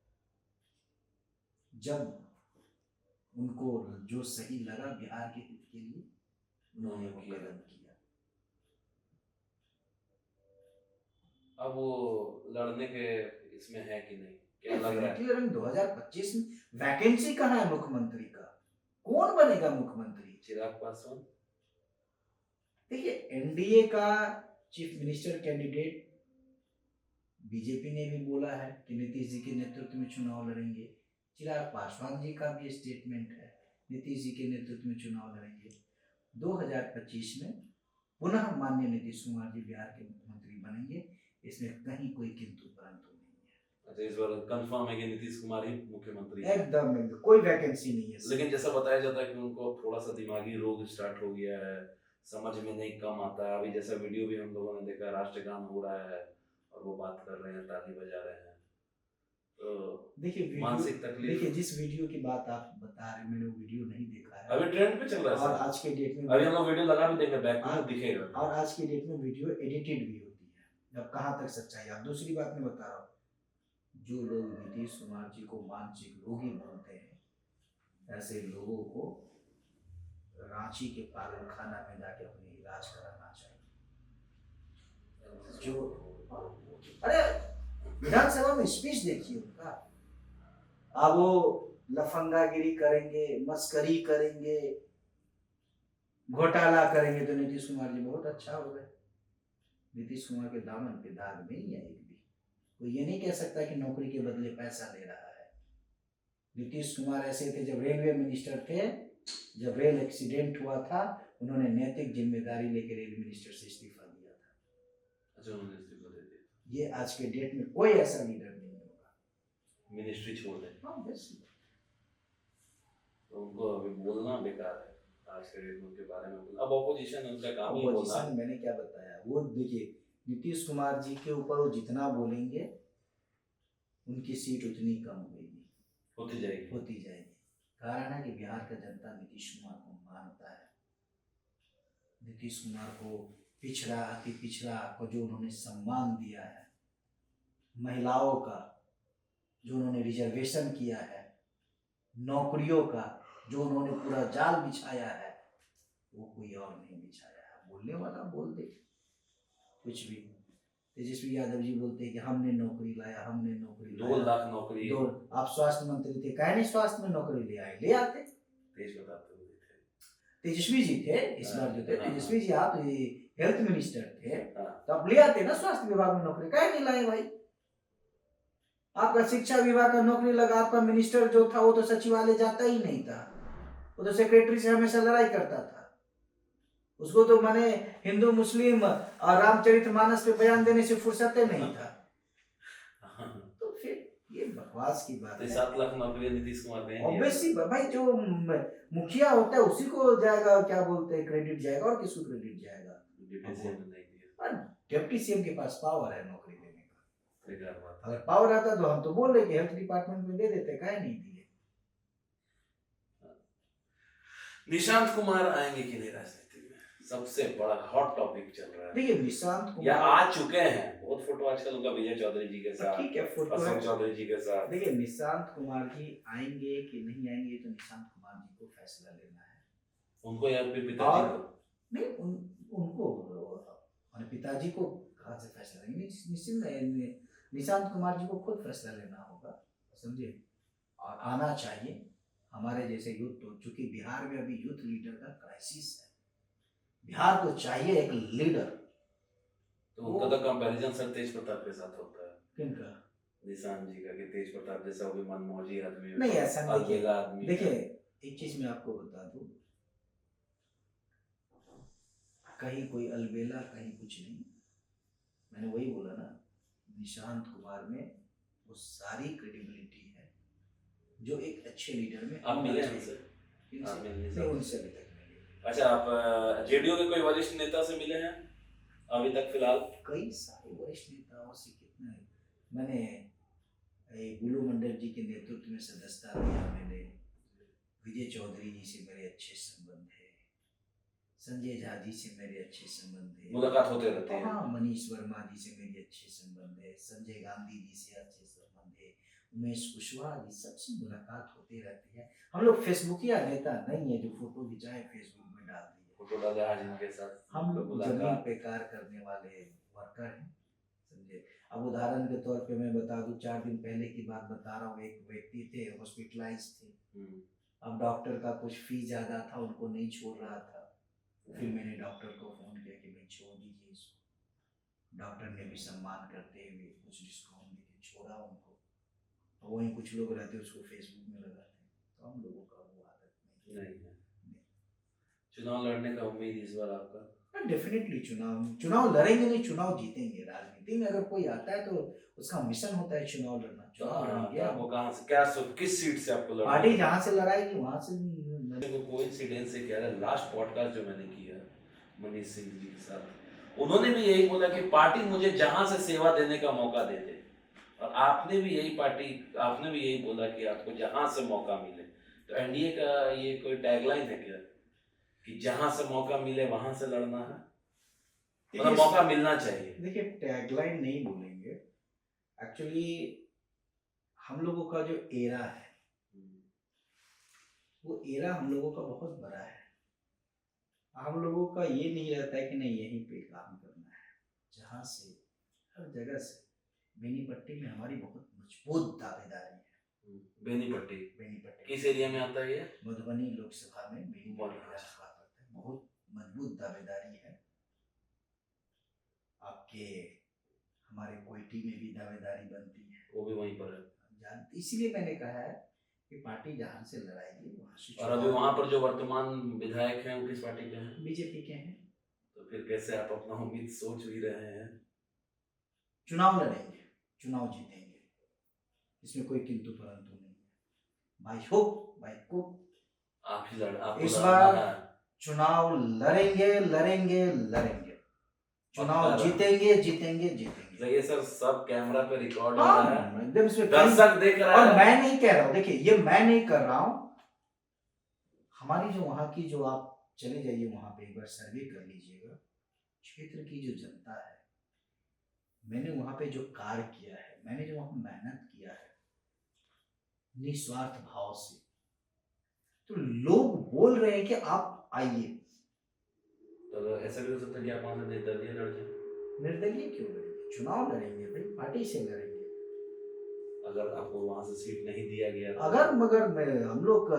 जब उनको जो सही लगा बिहार के हित के लिए, उन्होंने वो कदम किया। अब वो लड़ने के इसमें है कि नहीं, क्या लग रहा है? 2025 में वैकेंसी कहाँ है मुख्यमंत्री का? कौन बनेगा मुख्यमंत्री? चिराग पासवान। देखिए, एनडीए का चीफ मिनिस्टर कैंडिडेट बीजेपी ने भी बोला है कि नीतीश जी के नेतृत्व में चुनाव लड़ेंगे। चिराग पासवान जी का भी स्टेटमेंट है, नीतीश जी के नेतृत्व में चुनाव लड़ेंगे। 2025 में पुनः माननीय नीतीश कुमार जी बिहार के मुख्यमंत्री बनेंगे, इसमें कहीं कोई किंतु परंतु नहीं है। अच्छा, इस बार कंफर्म है कि नीतीश कुमार ही मुख्यमंत्री है? एकदम कोई वैकेंसी नहीं है। लेकिन जैसा बताया जाता है कि उनको थोड़ा सा दिमागी रोग स्टार्ट हो गया है, समझ में नहीं, कम आता है। अभी जैसा वीडियो भी हम लोगों ने देखा, राष्ट्रगान हो रहा है और वो बात कर रहे हैं, ताली बजा रहे हैं, तो देखिए मानसिक तकलीफ। देखिए, जिस वीडियो की बात आप बता रहे हैं, मैंने वो वीडियो नहीं देखा है। अभी ट्रेंड पे चल रहा है और सर। आज के डेट में अभी हम लोग वीडियो लगा भी देंगे, बैक में दिखेगा। और आज के डेट में वीडियो एडिटेड भी होती है। अब कहाँ तक सच्चाई? आप दूसरी बात मैं बता रहा हूँ, जो लोग नीतीश कुमार जी को मानसिक रोगी बोलते हैं, ऐसे लोगों को रांची के पागल खाना में जाके अपने इलाज कराना चाहिए। जो अरे विधानसभा में स्पीच देखिए उनका, अब वो लफंगागिरी करेंगे, मस्करी करेंगे, घोटाला करेंगे, तो नीतीश कुमार जी बहुत अच्छा हो गए। नीतीश कुमार के दामन पे दाग नहीं है एक भी। कोई ये नहीं कह सकता कि नौकरी के बदले पैसा ले रहा है। नीतीश कुमार ऐसे थे, जब रेलवे मिनिस्टर थे, जब रेल एक्सीडेंट हुआ था, उन्होंने नैतिक जिम्मेदारी लेकर रेल मिनिस्टर से इस्तीफा दिया था। अच्छा, उन्होंने इस्तीफा दे दिया। ये आज के डेट में कोई ऐसा लीडर नहीं है। मिनिस्ट्री छोड़ दें, हाँ obviously। तो उनको अभी बोलना बेकार है आज के डेट में उनके बारे में बोलना। अब ऑपोजिशन है, उनका काम ही बोलना अपोजिशन है। मैंने क्या बताया, वो देखिए नीतीश कुमार जी के ऊपर वो जितना बोलेंगे उनकी सीट उतनी कम होगी, होती जाएगी। होती जाएगी। कारण है कि बिहार का जनता नीतीश कुमार को मानता है। नीतीश कुमार को पिछड़ा अति पिछड़ा को जो उन्होंने सम्मान दिया है, महिलाओं का जो उन्होंने रिजर्वेशन किया है, नौकरियों का जो उन्होंने पूरा जाल बिछाया है, वो कोई और नहीं बिछाया है। बोलने वाला बोल दे कुछ भी। तेजस्वी यादव जी बोलते हैं कि हमने नौकरी लाया, हमने नौकरी 2 लाख नौकरी दो, आप स्वास्थ्य मंत्री थे, काहे नहीं स्वास्थ्य में नौकरी ले आए? ले आते। तेज बताते हुए थे। तेजस्वी जी थे इस बार जो थे, हाँ, तेजस्वी जी आप हेल्थ मिनिस्टर थे, हाँ। तो आप ले आते ना स्वास्थ्य विभाग में नौकरी, काहे नहीं लाए भाई? आपका शिक्षा विभाग का नौकरी लगा, आपका मिनिस्टर जो था वो तो सचिवालय जाता ही नहीं था, वो तो सेक्रेटरी से हमेशा लड़ाई करता था। उसको तो माने हिंदू मुस्लिम और रामचरितमानस पे बयान देने से फुर्सत नहीं था। तो फिर ये बकवास की बात है। 7 लाख नौकरी नीतीश कुमार ने ऑब्वियसली भाई, जो मुखिया होता है उसी को जाएगा, क्या बोलते हैं, क्रेडिट जाएगा, और किसको क्रेडिट जाएगा? डिप्टी सीएम के पास पावर है नौकरी देने का। अगर पावर आता तो हम तो बोल रहे कि हेल्थ डिपार्टमेंट में दे देते, काहे नहीं दिए? निशांत कुमार आएंगे कि नहीं राजनीति में, सबसे बड़ा हॉट टॉपिक चल रहा है। देखिए निशांत या कुमार आ चुके हैं, बहुत फोटो आजकल उनका विजय चौधरी जी के साथ, ठीक है, फोटो अशोक है। चौधरी जी के साथ। देखिए निशांत कुमार जी आएंगे कि नहीं आएंगे तो निशांत कुमार जी को फैसला लेना है। उनको या फिर पिताजी और को? नहीं उनको और पिताजी को कहाँ से फैसला लेंगे? निश्चित निशांत कुमार जी को खुद फैसला लेना होगा, समझे, और आना चाहिए हमारे जैसे यूथ। तो चूंकि बिहार में अभी यूथ लीडर का क्राइसिस है, बिहार को चाहिए एक लीडर। तो उनका तो कंपैरिजन सर तेज प्रताप के साथ होता है। किनका? निशांत जी का, कि तेज प्रताप जैसा वो भी मनमौजी आदमी है, नहीं ऐसा नहीं। अलबेला आदमी है। देखिए एक चीज मैं आपको बता दूं, कहीं कोई अलबेला कहीं कुछ नहीं। मैंने वही बोला ना, निशांत कुमार में वो सारी क्रेडिबिलिटी है जो एक अच्छे लीडर में आप मिले होना उनसे? चाहिए। आप मिलने नहीं, से- उनसे अभी तक नहीं। अच्छा, आप जेडीयू के कोई वरिष्ठ नेता से मिले हैं अभी तक फिलहाल? कई सारे वरिष्ठ नेताओं से कितने मैंने बुलू मंडल जी के नेतृत्व में सदस्यता लिया मैंने। विजय चौधरी जी से मेरे अच्छे संबंध है, संजय झा जी से मेरे अच्छे संबंध है, मुलाकात होते रहती है। हाँ, मनीष वर्मा जी से मेरे अच्छे संबंध है, संजय गांधी जी से अच्छे संबंध है, उमेश कुशवाहा जी, सबसे मुलाकात होती रहती है। हम लोग फेसबुकिया नेता नहीं है जो फोटो खिंचाए फेसबुक में डाल दिए। फोटो डाले आज इनके साथ, हम लोग जमीन मुलाकात। पे कार्य करने वाले वर्कर हैं, समझे। अब उदाहरण के तौर पे मैं बता दूं, 4 दिन पहले की बात बता रहा हूँ, एक व्यक्ति थे हॉस्पिटलाइज थे। अब डॉक्टर का कुछ फीस ज़्यादा था, उनको नहीं छोड़ रहा था। फिर मैंने डॉक्टर को फ़ोन किया कि भाई छोड़ दीजिए इसको। डॉक्टर ने भी सम्मान करते हुए कुछ डिस्काउंट देके छोड़ा उनको। और वहीं कुछ लोग रहते उसको फेसबुक में लगाते हैं, तो हम लोगों का वो आदत नहीं है। चुनाव लड़ने का उम्मीद इस बार आपका? डेफिनेटली चुनाव लड़ेंगे नहीं, चुनाव जीतेंगे। राजनीति में अगर कोई आता है तो उसका मिशन होता है चुनाव लड़ना। चुनाव लड़ेंगे। वो कहाँ से, क्या किस सीट से आपको लड़ना? पार्टी जहाँ से लड़ाएगी वहाँ से। कोइंसिडेंस से कह रहा है, लास्ट पॉडकास्ट जो मैंने किया मनीष सिंह जी के साथ, उन्होंने भी यही बोला कि पार्टी मुझे जहां से सेवा देने का मौका दे दे, और आपने भी यही बोला कि आपको जहां से मौका मिले। तो एनडीए का ये कोई टैगलाइन है क्या कि जहां से मौका मिले वहां से लड़ना है, मतलब मौका मिलना चाहिए? देखिए टैगलाइन नहीं बोलेंगे, एक्चुअली हम लोगों का जो एरा है वो एरा हम लोगों का बहुत बड़ा है। हम लोगों का ये नहीं रहता है कि नहीं यहीं पे काम करना है, जहाँ से हर जगह से। बेनीपट्टी में हमारी बहुत मजबूत दावेदारी है। बेनीपट्टी किस एरिया में आता है ये? मधुबनी लोकसभा में बेनीपट्टी पड़ता है, बहुत मजबूत दावेदारी है। आपके हमारे कोयटी में भी दावेदारी बनती है, वो भी वहीं पर है। इसीलिए मैंने कहा है कि पार्टी जहाँ से लड़ाएगी वहाँ से। और अभी वहाँ पर जो वर्तमान विधायक हैं वो किस पार्टी के हैं? बीजेपी के हैं। तो फिर कैसे आप अपना उम्मीद सोच भी रहे हैं? चुनाव लड़ेंगे, चुनाव जीतेंगे। इसमें कोई किंतु परंतु नहीं है। भाई हो भाई को आप ही लड़ आपको इस लड़ना बार है। चुनाव लड़ेंगे लड़ेंगे लड़ेंगे, चुनाव पक्का जीतेंगे जीतेंगे जीतेंगे। ये सर सब कैमरा पे रिकॉर्ड हो रहा है, हाँ एकदम इसमें दर्शक देख रहा और है। मैं नहीं कह रहा हूँ, देखिए ये मैं नहीं कर रहा हूँ, हमारी जो वहाँ की जो आप चले जाइए वहाँ पे एक बार सर्वे कर लीजिएगा, क्षेत्र की जो जनता है, मैंने वहाँ पे जो कार्य किया है, मैंने जो वहाँ मेहनत किया है निस्वार्थ भाव से, तो लोग बोल रहे हैं कि आप आइए। तो ऐसा भी हो सकता है कि आप वहां से निर्दलीय लड़ जाए। निर्दलीय क्यों लड़ेंगे, चुनाव लड़ेंगे भाई, पार्टी से लड़ेंगे। अगर आपको वहां से सीट नहीं दिया गया तो अगर मगर हम लोग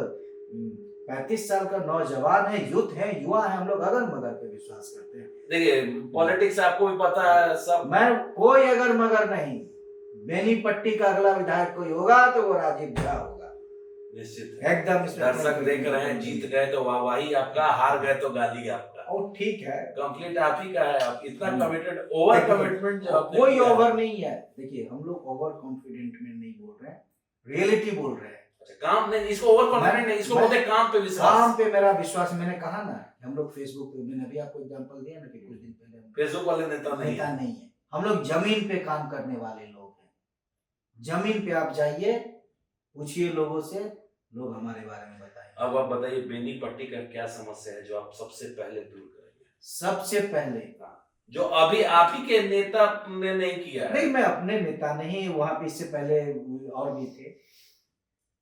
35 साल का नौजवान है, यूथ है, युवा है, हम लोग अगर मगर पे विश्वास करते हैं। देखिए पॉलिटिक्स आपको भी पता है सब। मैं कोई अगर मगर नहीं, बेनीपट्टी का अगला विधायक कोई होगा तो वो राजीव झा होगा, निश्चित है। एकदम इसमें दर्शक देख रहे हैं, जीत गए तो वाहवाही आपका, हार गए तो गाली आपका। और ठीक है, कंप्लीट आप ही का है। आप इतना कमिटेड, ओवर कमिटमेंट जो आपने कोई किया है। ओवर नहीं है। देखिए हम लोग ओवर कॉन्फिडेंट में नहीं बोल रहे हैं, रियलिटी बोल रहे हैं। अच्छा, काम नहीं, इसको ओवर कॉन्फिडेंट नहीं, इसको बोलते हैं काम पे विश्वास। काम पे मेरा विश्वास, मैंने कहा ना हम लोग फेसबुक पे, मैंने अभी आपको एग्जांपल दिया ना कि कुछ दिन पहले फेसबुक वाले नेता नहीं नेता है। नहीं है, हम लोग जमीन पे काम करने वाले लोग हैं। जमीन पे आप जाइए, पूछिए लोगों से, लोग हमारे बारे में बताएंगे। अब आप बताइए बेनीपट्टी का क्या समस्या है जो आप सबसे पहले दूर करेंगे? सबसे पहले जो अभी आप ही के नेता ने नहीं किया है। नहीं, मैं अपने नेता नहीं, वहां पे इससे पहले और भी थे।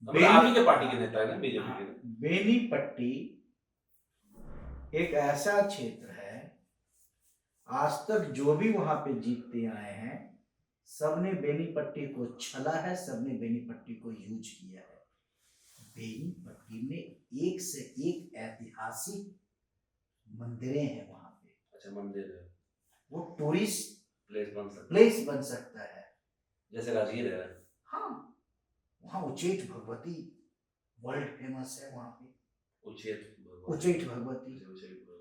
मतलब आप ही के पार्टी के नेता है ना, बीजेपी के? बेनीपट्टी एक ऐसा क्षेत्र है, आज तक जो भी वहां पे जीतते आए हैं सबने बेनीपट्टी को छला है, सबने बेनीपट्टी को यूज किया है। बेनीपट्टी में एक से एक ऐतिहासिक मंदिरें हैं वहां पे। अच्छा, मंदिर है, वो टूरिस्ट प्लेस बन सकता है, जैसे राजगीर है। हाँ, वहाँ उच्चैठ भगवती वर्ल्ड फेमस है। वहाँ पे उच्चैठ भगवती,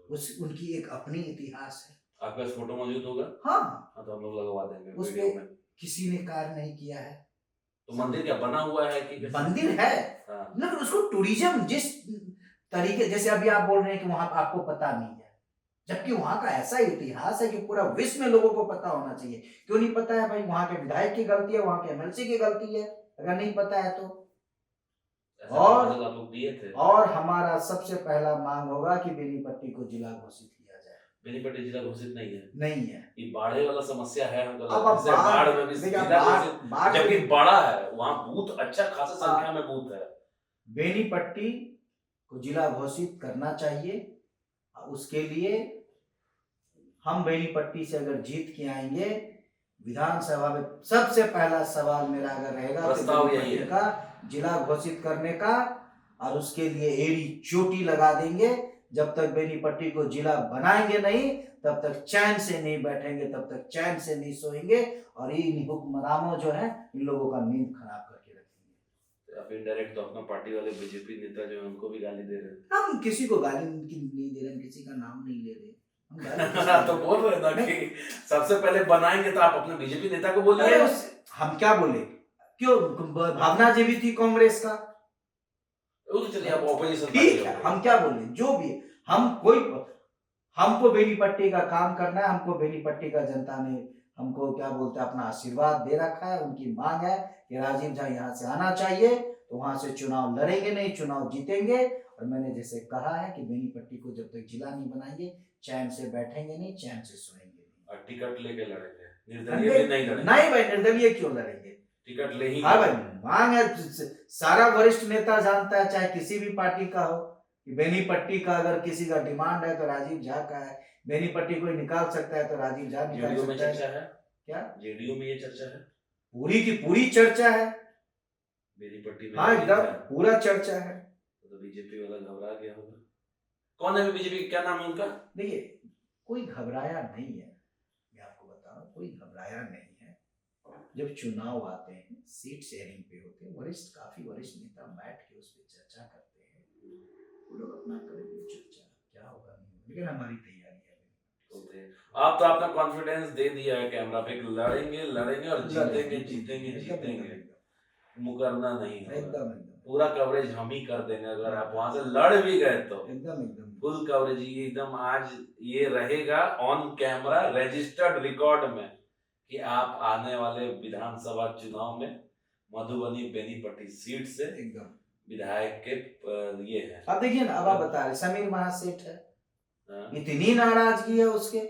उस उनकी एक अपनी इतिहास है। आपके पास फोटो मौजूद होगा? हाँ, तो हम लोग लगवा देंगे उस वीडियो पे में। किसी ने कार्य नहीं किया है। तो मंदिर क्या बना हुआ है कि मंदिर है, हाँ। लेकिन उसको टूरिज्म जिस तरीके, जैसे अभी आप बोल रहे हैं कि वहां आपको पता नहीं है, जबकि वहां का ऐसा इतिहास है कि पूरा विश्व में लोगों को पता होना चाहिए। क्यों नहीं पता है भाई? वहां के विधायक की गलती है, वहां के एमएलसी की गलती है अगर नहीं पता है तो। और आप लोग दिए थे। और हमारा सबसे पहला मांग होगा कि बेनीपट्टी को जिला घोषित किया जाए। बेनीपट्टी जिला घोषित नहीं है। नहीं है, ये बाढ़े वाला समस्या है हमको अब लगता है। जैसे बाढ़ में भी देखिए, जिला घोषित, बाढ़ जबकि बड़ा है वहाँ बूथ अच्छा खासा संख्या में बूथ है। बेनीपट्टी को जिला घोषित करना चाहिए। उसके लिए हम बेनीपट्टी से अगर जीत के आएंगे विधानसभा में, सबसे पहला सवाल मेरा अगर रहेगा तो प्रस्ताव यही बेनीपट्टी है का जिला घोषित करने का, और उसके लिए एड़ी चोटी लगा देंगे। जब तक बेनीपट्टी को जिला बनाएंगे नहीं तब तक चैन से नहीं बैठेंगे, तब तक चैन से नहीं सोएंगे, और इन हुक्मरानों जो है इन लोगों का नींद खराब करके रखेंगे। आप इनडायरेक्ट तो अपना पार्टी वाले बीजेपी नेता जो है उनको भी गाली दे रहे हैं। हम किसी को गाली नहीं दे रहे, हम किसी का नाम नहीं ले रहे, हम तो बोल रहे ना कि सबसे पहले बनाएंगे तो आप अपने बीजेपी नेता को बोलिए। हम क्या बोले? क्यों? भावना जी भी थी कांग्रेस का, वो तो चलिए आप ऑपोजिशन ठीक है, हम क्या बोले? जो भी हमको बेनीपट्टी का काम करना है, हमको बेनीपट्टी का जनता ने हमको क्या बोलते हैं अपना आशीर्वाद दे रखा है। उनकी मांग है कि राजीव झा यहाँ से आना चाहिए, तो वहां से चुनाव लड़ेंगे नहीं, चुनाव जीतेंगे। और मैंने जैसे कहा है कि बेनीपट्टी को जब तक जिला नहीं बनाएंगे चैन से बैठेंगे नहीं, चैन से सोएंगे नहीं। और टिकट लेके लड़ेंगे, निर्दलीय भी नहीं लड़ेंगे। नहीं भाई, निर्दलीय क्यों लड़ेंगे? टिकट ले ही। हाँ भाई, मांग है, सारा वरिष्ठ नेता जानता है, चाहे किसी भी पार्टी का हो, कि बेनीपट्टी का अगर किसी का डिमांड है तो राजीव झा का है। बेनीपट्टी कोई निकाल सकता है तो राजीव झा निकाल जेडीयू में सकता चर्चा है। है क्या जेडीयू में ये चर्चा है? पूरी की पूरी चर्चा है। बेनीपट्टी में हाँ, एकदम पूरा चर्चा है। तो बीजेपी वाला घबरा गया होगा। कौन है बीजेपी, क्या नाम है उनका? देखिए, कोई घबराया नहीं है, मैं आपको बता रहा हूँ, कोई घबराया नहीं है। जब चुनाव आते हैं, सीट शेयरिंग पे होते हैं, काफी वरिष्ठ नेता बैठ के उस पर चर्चा करते हैं, वो लोग अपना करेंगे चर्चा, क्या होगा नहीं होगा, लेकिन हमारी तैयारी है। आप तो अपना कॉन्फिडेंस दे दिया है कैमरा पे, लड़ेंगे लड़ेंगे और जीतेंगे जीतेंगे जीतेंगे। मुकरना नहीं होगा, एकदम एकदम पूरा कवरेज हम ही कर देंगे। अगर आप वहां से लड़ भी गए तो एकदम एकदम फुल कवरेज ही एकदम। आज ये रहेगा ऑन कैमरा रजिस्टर्ड रिकॉर्ड में कि आप आने वाले विधानसभा चुनाव में मधुबनी बेनीपट्टी सीट से एकदम। विधायक के ये है। अब देखिए ना, अब आप बता रहे समीर महासेठ है, हाँ। इतनी नाराजगी है उसके।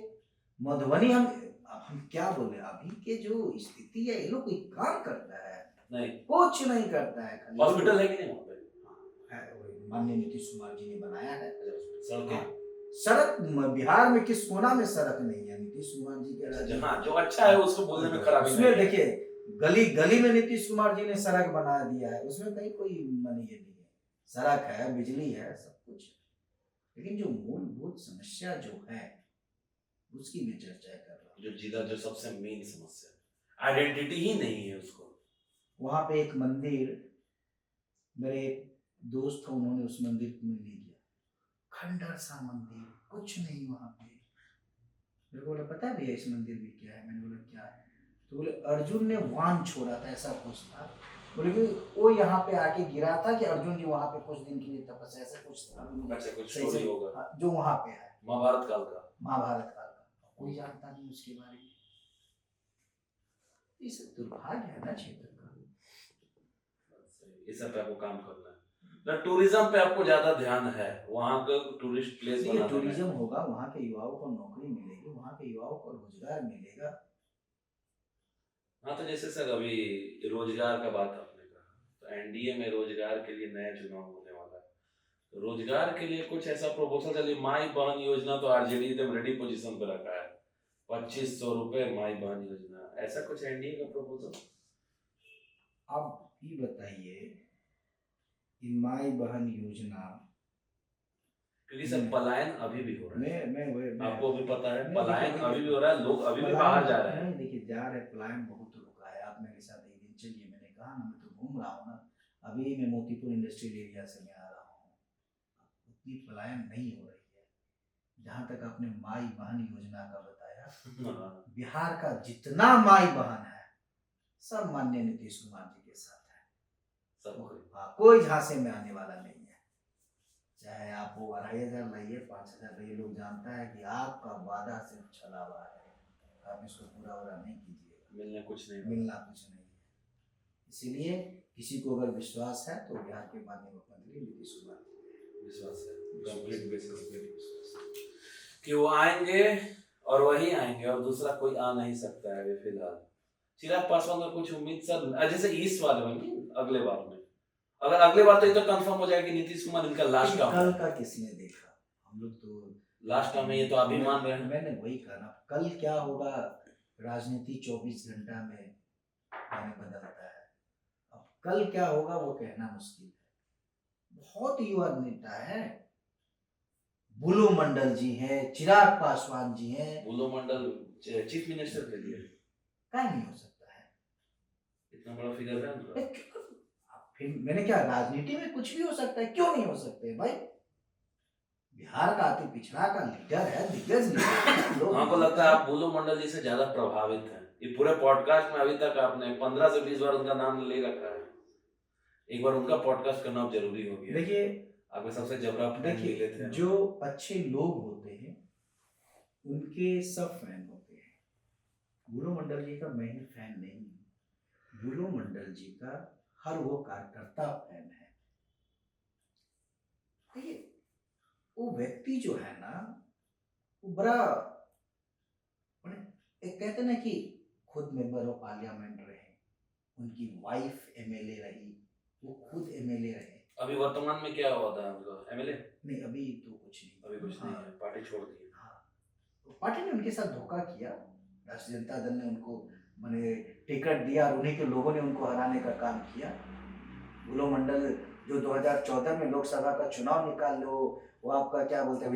मधुबनी हम क्या बोले, अभी के जो स्थिति है, ये लोग कोई काम करता है नहीं, कुछ नहीं करता है। खाली हॉस्पिटल है कि नहीं वहाँ पे? है, वही माननीय नीतीश कुमार जी ने बनाया है। सड़कें सड़क बिहार में किस कोना में सड़क नहीं है? नीतीश कुमार जी के राज्य जहाँ जो अच्छा है उसको बोलने में खराबी उसमें नहीं है। देखिए, गली गली में नीतीश कुमार जी ने सड़क बना दिया है, उसमें कहीं कोई मनी ये नहीं है। सड़क है, बिजली है, सब कुछ है। लेकिन जो मूलभूत समस्या जो है उसकी मैं चर्चा कर रहा हूँ। जो जिला जो सबसे मेन समस्या, आइडेंटिटी ही नहीं है उसको। वहां पे एक मंदिर, मेरे एक दोस्त थे, उन्होंने उस मंदिर को ले लिया, खंडर सा मंदिर, कुछ नहीं वहां पे। मेरे को बोला पता है भैया इस मंदिर में क्या है? मैंने बोला क्या है? तो बोले अर्जुन ने वान छोड़ा था, ऐसा कुछ था। बोले कि वो यहाँ पे आके गिरा था कि अर्जुन जी वहां पे कुछ दिन के लिए तपस्या, ऐसा कुछ था। अच्छा, कुछ सही से- स्टोरी होगा हाँ, जो वहां पे है महाभारत काल का। महाभारत काल का, कोई जानता नहीं उसके बारे में। इस दुर्भाग्य है ना क्षेत्र का। ये सब पे आपको काम करना है। टूरिज्म पे आपको ज्यादा ध्यान है, वहाँ का टूरिस्ट प्लेस देखिए, बनाना है। टूरिज्म होगा, वहाँ के युवाओं को नौकरी मिलेगी, वहाँ के युवाओं को रोजगार मिलेगा। हाँ, तो जैसे सर अभी रोजगार का बात आपने कहा, तो एनडीए में रोजगार के लिए नया चुनाव होने वाला है। तो रोजगार के लिए कुछ ऐसा प्रपोजल चलिए, माई बहन योजना तो आरजेडी एकदम रेडी पोजीशन पे रखा है, 2500 रुपए माई बहन योजना, ऐसा कुछ एनडीए का प्रपोजल? अब ये बताइए कि माई बहन योजना, क्योंकि सर पलायन अभी भी हो रहा है, मैं आपको भी पता है, नहीं, पलायन देखिए, अभी भी हो रहा है, लोग अभी भी बाहर जा रहे हैं। नहीं, देखिए जा रहे, पलायन बहुत रुका है। आप मेरे साथ एक दिन चलिए, मैंने कहा ना, मैं तो घूम रहा हूँ ना, अभी मैं मोतीपुर इंडस्ट्रियल एरिया से मैं आ रहा हूँ, उतनी पलायन नहीं हो रही है। जहाँ तक आपने माई बहन योजना का बताया, बिहार का जितना माई बहन है सब माननीय नीतीश कुमार जी के साथ है। हाँ, कोई झांसे में आने वाला नहीं है। चाहे आप वो 2500 लाइए, 5000 लाइए, लोग जानता है कि आपका वादा सिर्फ छलावा है, आप इसको पूरा नहीं कीजिएगा, मिलना कुछ नहीं, मिलना कुछ नहीं है। इसीलिए किसी को अगर विश्वास है तो बिहार के माननीय मुख्यमंत्री नीतीश कुमार विश्वास है, कंप्लीट बेसिस पे कि वो आएंगे और वही आएंगे और दूसरा कोई आ नहीं सकता है अभी फिलहाल। चिराग पासवान का कुछ उम्मीद सर, जैसे इस वाले में अगले बार में, अगर अगले बार तो ये तो कंफर्म हो जाएगा कि नीतीश कुमार इनका लास्ट काम कल का किसने देखा? हम लोग तो लास्ट काम है, ये तो आप ही मान रहे हैं। मैंने वही कहा ना, कल क्या होगा, राजनीति 24 घंटा में मैंने बदलता है। अब कल क्या होगा वो कहना मुश्किल है। बहुत युवा नेता है, बुलू मंडल जी हैं, चिराग पासवान जी हैं। बुलो मंडल चीफ मिनिस्टर के लिए क्या नहीं हो सकता है? इतना बड़ा फिगर है उनका। फिर मैंने क्या, राजनीति में कुछ भी हो सकता है, क्यों नहीं हो सकते भाई? बिहार का अति पिछड़ा का लीडर है, दिग्गज लीडर। लोग हमको लगता है आप बुलो मंडल जी से ज्यादा प्रभावित हैं। ये पूरे पॉडकास्ट में अभी तक आपने 15 से 20 बार उनका नाम ले रखा है, एक बार उनका पॉडकास्ट करना जरूरी हो गया। देखिए, आपके सबसे जबरा फैन मिले थे। जो अच्छे लोग होते हैं उनके सब फैन होते हैं। बुलो मंडल जी का मैं ही फैन नहीं हूँ, बुलो मंडल जी का हर वो कार्यकर्ता फैन है। देखिए, वो व्यक्ति जो है ना, वो बड़ा, एक कहते ना कि खुद मेंबर ऑफ पार्लियामेंट रहे, उनकी वाइफ एमएलए रही, वो खुद एमएलए रहे। अभी वर्तमान में क्या हुआ था उनका? एमएलए नहीं, अभी तो कुछ नहीं, अभी कुछ नहीं है, पार्टी छोड़ दी। हाँ, तो पार्टी ने उनके साथ धोखा किया। राष्ट्रीय जनता दल ने उनको मैंने टिकट दिया और उन्हीं के लोगों ने उनको हराने का काम किया। बुलो मंडल जो 2014 में लोकसभा का चुनाव निकाल लो, वो आपका क्या बोलते हैं,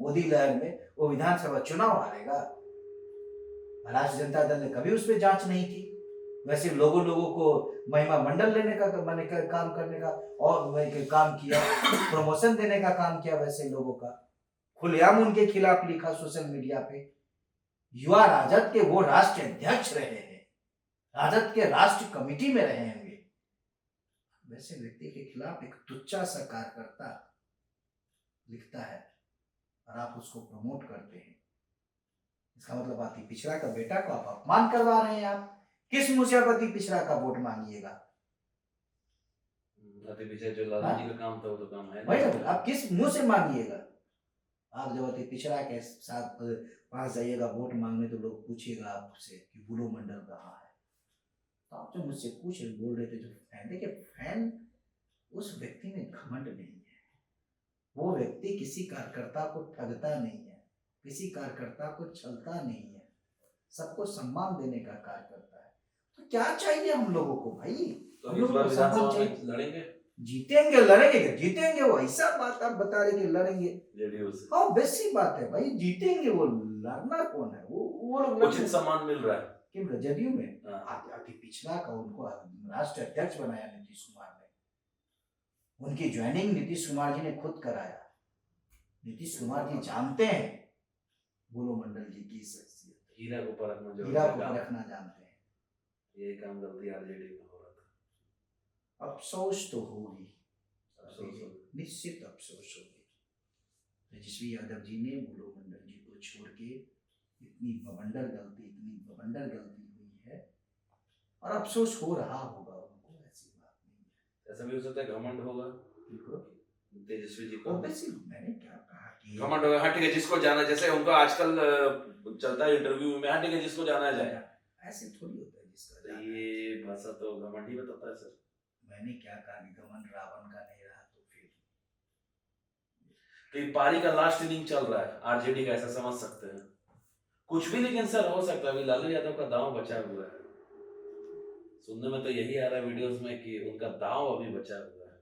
मोदी लहर में वो विधानसभा चुनाव हारेगा। राष्ट्रीय जनता दल ने कभी उस पर जांच नहीं की। वैसे लोगों को महिमा मंडल लेने का काम करने का और काम किया, प्रमोशन देने का काम किया। वैसे लोगों का खुलेआम उनके खिलाफ लिखा सोशल मीडिया पे। युवा राजद के वो राष्ट्रीय अध्यक्ष रहे हैं, राजद के राष्ट्रीय कमेटी में रहे हैं, वैसे व्यक्ति के खिलाफ एक तुच्चा सा कार्यकर्ता लिखता है और आप उसको प्रमोट करते हैं, इसका मतलब अति पिछड़ा का बेटा को आप अपमान करवा रहे हैं। आप किस मुंह से आप अति पिछड़ा का वोट मांगिएगा? अति पीछे जो लालू जी का काम था वो तो काम है वही नहीं। ना, आप किस मुंह से मांगिएगा? आप जब अति पिछड़ा के साथ पास जाइएगा वोट मांगने तो लोग पूछिएगा आपसे कि बुलो मंडल कहाँ है, तो आप जो मुझसे पूछ बोल रहे थे जो फैन, देखिए फैन उस व्यक्ति में घमंड नहीं है, वो व्यक्ति किसी कार्यकर्ता को ठगता नहीं है, किसी कार्यकर्ता को छलता नहीं है, सबको सम्मान देने का कार्य करता है। तो क्या चाहिए हम लोगों को भाई? तो हम इस लोगों बार को विधानसभा सम्मान चाहिए। में लड़ेंगे जीतेंगे, लड़ेंगे, जीतेंगे, वो ऐसा बात आप बता रहे कि लड़ेंगे? जेडीयू से? हाँ बेसी बात है भाई, जीतेंगे। वो लड़ना कौन है? वो लोग उचित सम्मान मिल रहा है। किन? जदयू में हाँ। अति पिछड़ा का उनको राष्ट्रीय अध्यक्ष बनाया नीतीश कुमार ने, उनकी ज्वाइनिंग नीतीश कुमार जी ने खुद कराया। नीतीश कुमार जी जानते हैं बुलो मंडल जी की शख्सियत, हीरा को परखना जो हीरा को परखना जानते हैं। ये काम गलती आरजेडी में हो रहा था। अफसोस तो होगी, अफसोस होगा। निश्चित अफसोस होगी। तेजस्वी यादव जी ने बुलो मंडल जी को छोड़ के इतनी बवंडर गलती हुई है और अफसोस हो रहा होगा उनको, ऐसी बात नहीं है। ऐसा भी हो सकता है घमंड होगा देखो तेजस्वी जी को। ऑब्वियसली मैंने क्या कहा कि घमंड होगा, हाँ ठीक है, जिसको जाना, जैसे उनका आजकल चलता है इंटरव्यू में, हाँ ठीक है, जिसको जाना जाए। ऐसे थोड़ी होता है जिसका तो जाना। ये भाषा तो घमंड ही बताता है सर। मैंने क्या कहा कि घमंड रावण का नहीं रहा तो फिर तो ये पारी का लास्ट इनिंग चल रहा है आरजेडी का, ऐसा समझ सकते हैं कुछ भी, लेकिन सर हो सकता है अभी लालू यादव का दांव बचा हुआ है। सुनने में तो यही आ रहा है वीडियोस में कि उनका दांव अभी बचा हुआ है।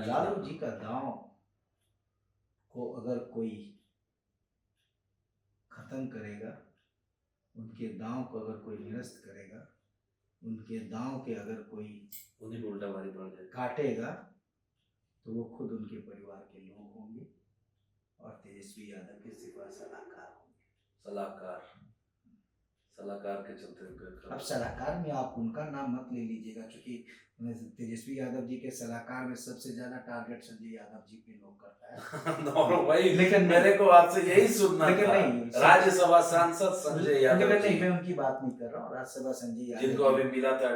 लालू जी का दांव को अगर कोई खत्म करेगा, उनके दांव को अगर कोई निरस्त करेगा, उनके दांव के अगर कोई उन्हीं को उल्टा भारी पड़ जाएगा। काटेगा तो वो खुद उनके परिवार के लोग होंगे और तेजस्वी यादव के सिवा सलाहकार होंगे। सलाहकार के चलते अब सलाहकार में आप उनका नाम मत ले लीजिएगा, क्योंकि तेजस्वी यादव जी के सलाहकार में सबसे ज्यादा टारगेट संजय यादव जी पे लोग करता है। भाई लेकिन मेरे को आपसे यही सुनना लेकिन था। नहीं, राज्यसभा सांसद संजय यादव लेकिन नहीं, जी, मैं उनकी बात नहीं कर रहा हूँ। राज्यसभा संजय यादव जिनको अभी मिला था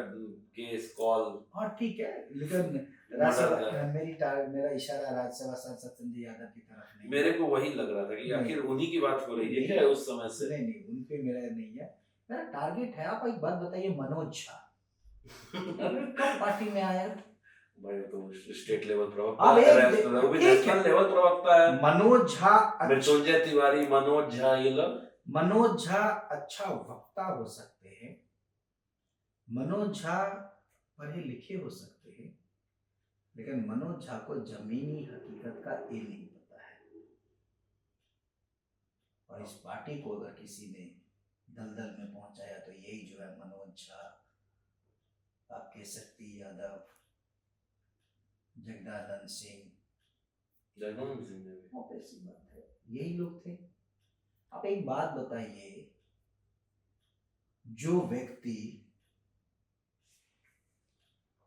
केस कॉल, हाँ ठीक है, लेकिन मेरा इशारा राज्यसभा सांसद संजय यादव की तरफ नहीं। मेरे को वही लग रहा था कि आखिर उन्हीं की बात हो रही है क्या उस समय से? नहीं, उन पे मेरा नहीं है, मेरा टारगेट है। आप एक बात बताइए, मनोज झा कब पार्टी में आया? भाई तो स्टेट लेवल अब प्रवक्ता एक है, वो भी नेशनल लेवल प्रवक्ता है। मनोज झा मृत्युंजय तिवारी, मनोज झा, ये लोग। मनोज झा अच्छा वक्ता हो सकते हैं, मनोज झा पढ़े लिखे हो सकते हैं, लेकिन मनोज झा को जमीनी हकीकत का ये नहीं पता है। और इस पार्टी को अगर किसी ने दलदल में पहुंचाया तो यही जो है मनोज झा, आपके शक्ति यादव, जगदानंद सिंह, ऐसी बात है, यही लोग थे। आप एक बात बताइए, जो व्यक्ति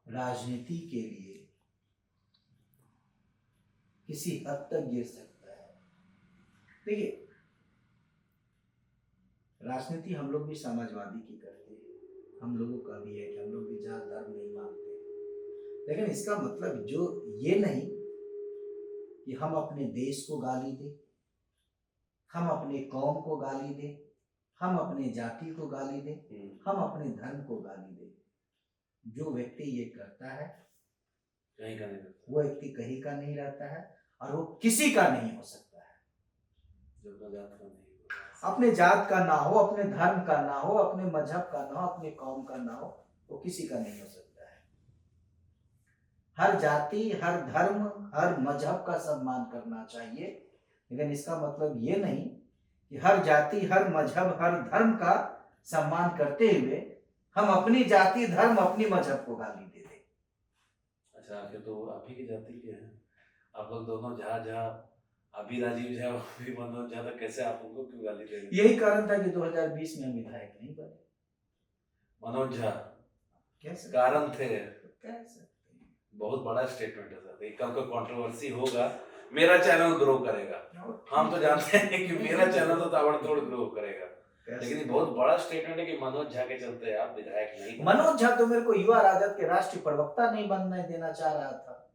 राजनीति के लिए किसी हद तक गिर सकता है, देखिए राजनीति हम लोग भी समाजवादी की करते हैं, हम लोगों का भी है कि हम लोग भी जात धर्म नहीं मानते, लेकिन इसका मतलब जो ये नहीं कि हम अपने देश को गाली दें, हम अपने कौम को गाली दें, हम अपने जाति को गाली दें, हम अपने धर्म को गाली दें। जो व्यक्ति ये करता है कहीं का नहीं, वो व्यक्ति कहीं का नहीं रहता है और वो किसी का नहीं हो सकता है। अपने जात का ना हो, अपने धर्म का ना हो, अपने मजहब का ना हो, अपने कौम का ना हो, वो किसी का नहीं हो सकता है। हर जाति, हर धर्म, हर मजहब का सम्मान करना चाहिए, लेकिन इसका मतलब ये नहीं कि हर जाति, हर मजहब, हर धर्म का सम्मान करते हुए हम अपनी जाति, धर्म, अपनी मजहब को गाली दे दें। अच्छा, आखिर तो आप ही की जाति के हैं आप लोग दोनों, झा, अभी राजीव झा, अभी मनोज झा, तो कैसे आप उनको क्यों गाली दे रहे? यही कारण था कि 2020 में हम विधायक नहीं बने। मनोज झा कैसे कारण थे? कह सकते हैं, बहुत बड़ा स्टेटमेंट है सर, एक कल को कंट्रोवर्सी होगा, मेरा चैनल ग्रो करेगा। हम तो जानते हैं कि मेरा चैनल तो ताबड़तोड़ ग्रो करेगा, लेकिन ये बहुत बड़ा स्टेटमेंट है कि मनोज झा के चलते आप विधायक नहीं। मनोज झा तो मेरे को युवा राजद के राष्ट्रीय प्रवक्ता नहीं बनने देना चाह रहा था।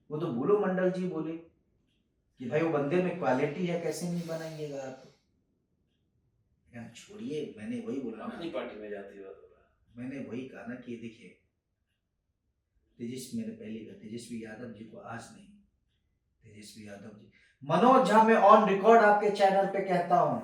वो तो बुलो मंडल जी बोले कि भाई वो बंदे में क्वालिटी है, कैसे नहीं बनाइएगा आप। छोड़िए, मैंने वही बोला ना, अपनी पार्टी में जाती बात हो रहा है। मैंने वही कहा ना कि देखिए मैंने पहले कहा तेजस्वी यादव जी को आज नहीं, तेजस्वी यादव जी, मनोज झा मैं ऑन रिकॉर्ड आपके चैनल पे कहता हूं,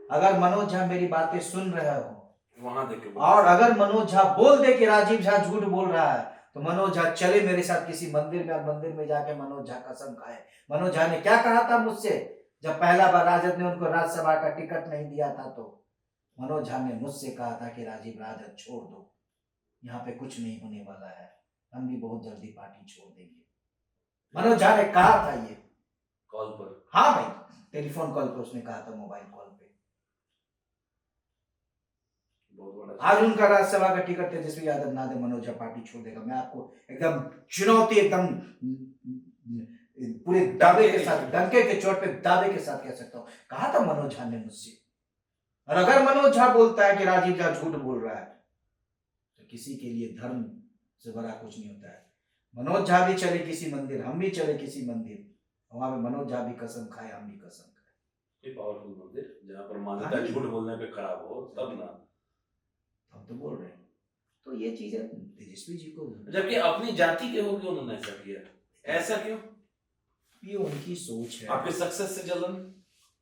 अगर मनोज झा मेरी बातें सुन रहे हो वहां देख और अगर मनोज झा बोल दे कि राजीव झा झूठ बोल रहा है, तो मनोज झा चले मेरे साथ किसी मंदिर में और मंदिर में जाके मनोज झा कसम खाए। मनोज झा ने क्या कहा था मुझसे जब पहला बार राजद ने उनको राज्यसभा का टिकट नहीं दिया था, तो मनोज झा ने मुझसे कहा था कि राजीव राजद छोड़ दो, यहाँ पे कुछ नहीं होने वाला है, हम भी बहुत जल्दी पार्टी छोड़ देंगे। मनोज झा ने कहा था ये कॉल पर। हाँ भाई, टेलीफोन कॉल पे उसने कहा था, मोबाइल कॉल पे। आज उनका राज्यसभा का टिकट तेजस्वी यादव ना दे, मनोज झा पार्टी छोड़ देगा। मैं आपको एकदम चुनौती, एकदम पूरे दावे के साथ, डंके के चोट पे दावे के साथ कह सकता हूँ, कहा था मनोज झा ने मुझसे। और अगर मनोज झा बोलता है कि राजीव झा झूठ बोल रहा है, तो किसी के लिए धर्म से बड़ा कुछ नहीं होता है। मनोज झा भी चले किसी मंदिर, हम भी चले किसी मंदिर, वहां पे मनोज झा भी कसम खाए, हम भी कसम खाए। पावरफुल मंदिर जहां पर मान्यता झूठ बोलने पे खराब हो, तब ना हम तो बोल रहे हैं। तो ये चीजें तेजस्वी जी को, जबकि अपनी जाति के होके उन्होंने ऐसा किया, ऐसा क्यों? ये उनकी सोच है। आपके सक्सेस से जलन?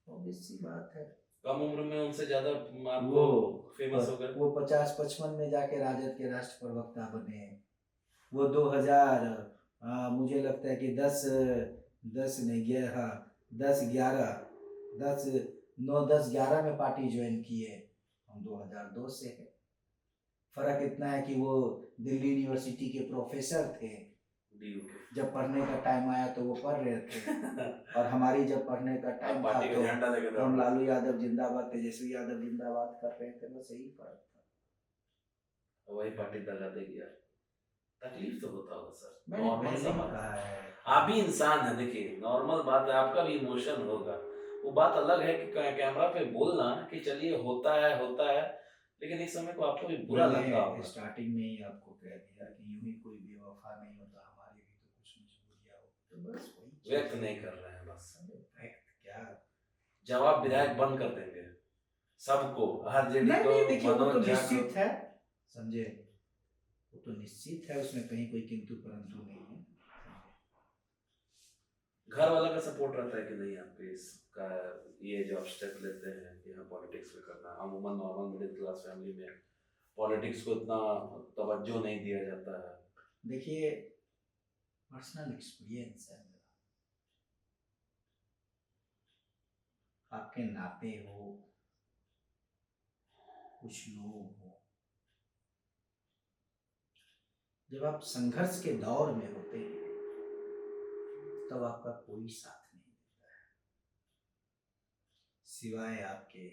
ऑब्वियस सी बात है। कम उम्र में उनसे ज्यादा आपको फेमस हो गए। वो 50-55 में जाके राजद के राष्ट्र प्रवक्ता बने। वो 2000 मुझे लगता है कि 10 नहीं गया, हाँ 10-11 में पार्टी ज्वाइन किए। हम 2002 से है। फर्क इतना है कि वो दिल्ली यूनिवर्सिटी के प्रोफेसर थे, जब पढ़ने का टाइम आया तो वो पढ़ रहे थे और हमारी जब पढ़ने का टाइम था तो हम लालू यादव जिंदाबाद, तेजस्वी यादव जिंदाबाद कर रहे थे। बस यही फर्क था। वही पार्टी दगा देगी यार, तकलीफ तो होता होगा सर, मैंने नॉर्मल सा बात कहा है। आप भी इंसान है, देखिए नॉर्मल बात है, आपका भी इमोशन होगा। वो बात अलग है कि कैमरा पे बोलना कि चलिए होता है, लेकिन इस समय को आपको भी बुरा लगता होगा। स्टार्टिंग में ही आपको कह दिया कि यूं ही कोई बेवफा नहीं होता, हमारी भी तो कुछ मजबूरियां हो, तो बस वही व्यक्त नहीं कर रहे हैं बस। क्या जवाब विधायक बंद कर देंगे सबको, हर जेडी को। देखिए वो तो निश्चित है, समझे, वो तो निश्चित है, उसमें कहीं कोई किंतु परंतु नहीं है। घर वाला का सपोर्ट रहता है कि नहीं आपके इसका, ये जो आप स्टेप लेते हैं कि हाँ पॉलिटिक्स में करना। अमूमन नॉर्मल मिडिल क्लास फैमिली में पॉलिटिक्स को इतना तवज्जो नहीं दिया जाता है। देखिए पर्सनल एक्सपीरियंस है मेरा, आपके नाते हो, कुछ लोग हो, जब आप संघर्ष के दौर में होते हैं तब आपका कोई साथ नहीं देता है, सिवाय आपके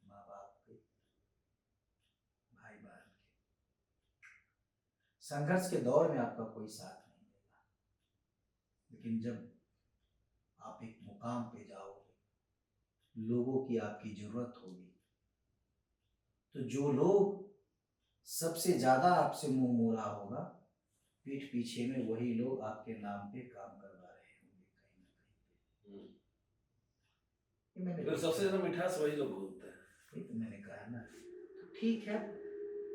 माँ बाप के, भाई बहन के। संघर्ष के दौर में आपका कोई साथ नहीं देगा, लेकिन जब आप एक मुकाम पे जाओगे, लोगों की आपकी जरूरत होगी, तो जो लोग सबसे ज्यादा आपसे मुंह मोड़ा होगा, पीठ पीछे में वही लोग आपके नाम पे काम करवा रहे होंगे कहीं ना कहीं। फिर सबसे ज्यादा मिठास वही लोग बोलते हैं। ये तो मैंने कहा ना, तो ठीक है।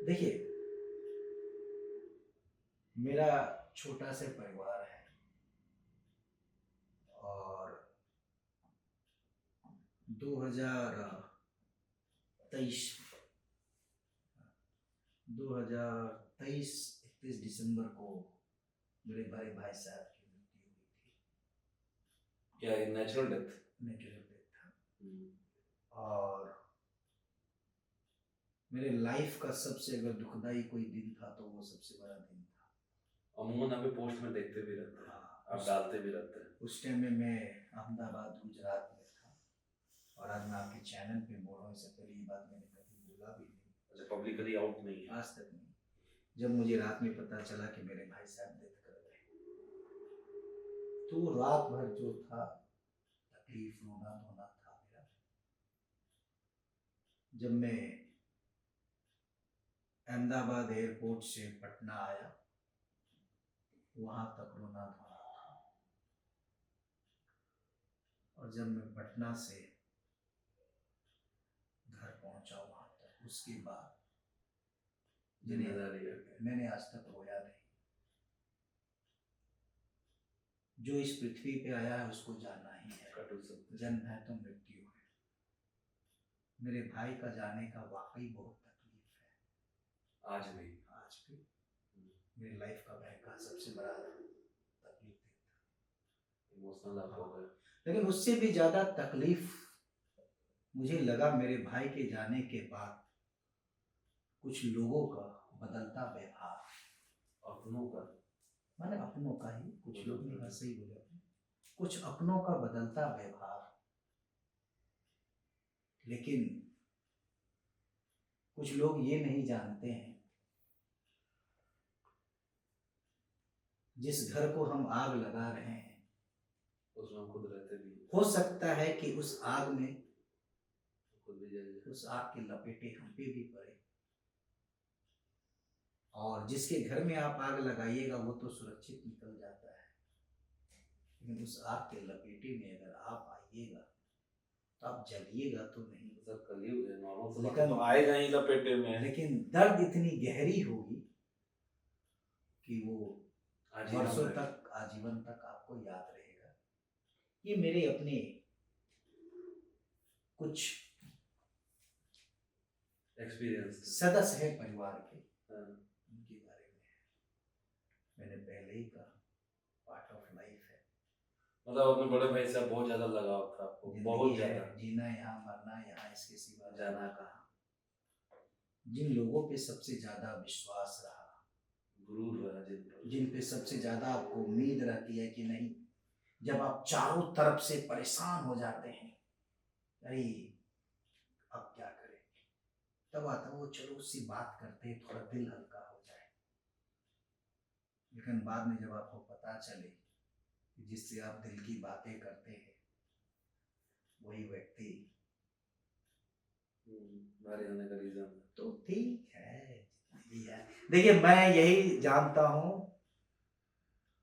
देखिए मेरा छोटा सा परिवार है और 2023 31 दिसंबर को मेरे बड़े भाई साहब की मृत्यु हुई थी। क्या ये नेचुरल डेथ? नेचुरल डेथ था। और मेरे लाइफ का सबसे अगर दुखदाई कोई दिन था तो वो सबसे बड़ा दिन था। अमूमन हमें पोस्ट में देखते भी रहते हैं, आप डालते भी रहते हैं। उस टाइम में मैं अहमदाबाद गुजरात में था और आज मैं आपके चैनल पे बोल रहा हूँ, इससे पहले ये बात मैंने कभी बोला भी नहीं। अच्छा, पब्लिकली आउट नहीं है आज तक नहीं। जब मुझे रात में पता चला कि मेरे भाई साहब डेथ कर गए, तो वो रात भर जो था तकलीफ, रोना धोना था मेरा। जब मैं अहमदाबाद एयरपोर्ट से पटना आया, वहां तक रोना धोना था। और जब मैं पटना से घर पहुंचा वहां तक, उसके बाद जिम्मेदारी है। मैंने आज तक रोया नहीं। जो इस पृथ्वी पे आया है उसको जाना ही है, कटु सत्य। जन्म है तो मृत्यु है। मेरे भाई का जाने का वाकई बहुत तकलीफ है। आज भी मेरी लाइफ का भाई का सबसे बड़ा तकलीफ था। इमोशनल आप हो गए। लेकिन उससे भी ज्यादा तकलीफ मुझे लगा मेरे भाई के जाने के बाद कुछ लोगों का बदलता व्यवहार। अपनों का, माने अपनों का ही, कुछ लोग नहीं, हाँ सही बोले, कुछ अपनों का बदलता व्यवहार। लेकिन कुछ लोग ये नहीं जानते हैं, जिस घर को हम आग लगा रहे हैं उसमें हम खुद रहते भी हैं। हो सकता है कि उस आग में, खुद भी जाइए। उस आग के लपेटे हम पे भी पड़े। और जिसके घर में आप आग लगाइएगा वो तो सुरक्षित निकल जाता है, लेकिन उस आग के लपेटे में अगर आप आइएगा तो आप जलिएगा तो नहीं। सर कलयुग है, नॉर्मल सा लेकिन- तो आएगा ही लपेटे में। लेकिन दर्द इतनी गहरी होगी कि वो आजीवन वर्षों रहेगा। तक, आजीवन तक आपको याद रहेगा। ये मेरे अपने कुछ एक्सपीरियंस। सदस्य हैं परिवार के, हाँ। उनके बारे में मैंने पहले ही कहा, पार्ट ऑफ लाइफ है। मतलब अपने बड़े भाई से बहुत ज्यादा लगाव था आपको, बहुत जिंदगी है, ज्यादा। जीना यहाँ, मरना यहाँ, इसके सिवा जाना कहाँ। जिन लोगों पे सबसे ज्यादा विश्वास रहा, गुरूर रहा जिन पर। जिन पे सबसे ज्यादा आपको उम्मीद रहती है कि नहीं, जब आप चारों तरफ से परेशान हो जाते हैं, अरे अब क्या करें, तब आता वो चलो उससे बात करते हैं, थोड़ा दिल हल्का हो जाए। लेकिन बाद में जब आपको पता चले कि जिससे आप दिल की बातें करते हैं वही व्यक्ति, भारी होने का रीजन। तो ठीक है, जिंदगी है। देखिए मैं यही जानता हूं,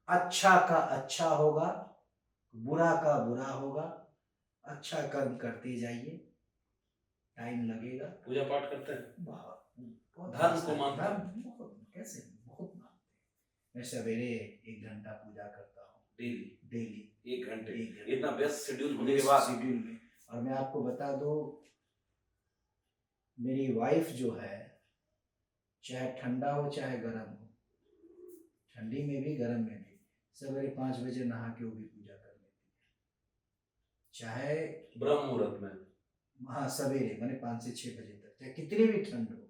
अच्छा का अच्छा होगा, बुरा का बुरा होगा। अच्छा कर्म करते जाइए, टाइम लगेगा। पूजा पाठ करते हैं, बहुत धर्म को मानते हैं? कैसे, बहुत मानते हैं। मैं सवेरे 1 घंटा पूजा करता हूँ डेली 1 घंटे। 1 घंटे इतना व्यस्त शेड्यूल होने के बाद शेड्यूल में। और मैं आपको बता दूं, मेरी वाइफ जो है, चाहे ठंडा हो चाहे गर्म हो, ठंडी में भी गर्म में भी, सवेरे 5 बजे नहा के वो भी पूजा कर लेती है। चाहे ब्रह्म मुहूर्त में, हाँ सवेरे, मैंने 5 से 6 बजे तक, चाहे कितनी भी ठंड हो।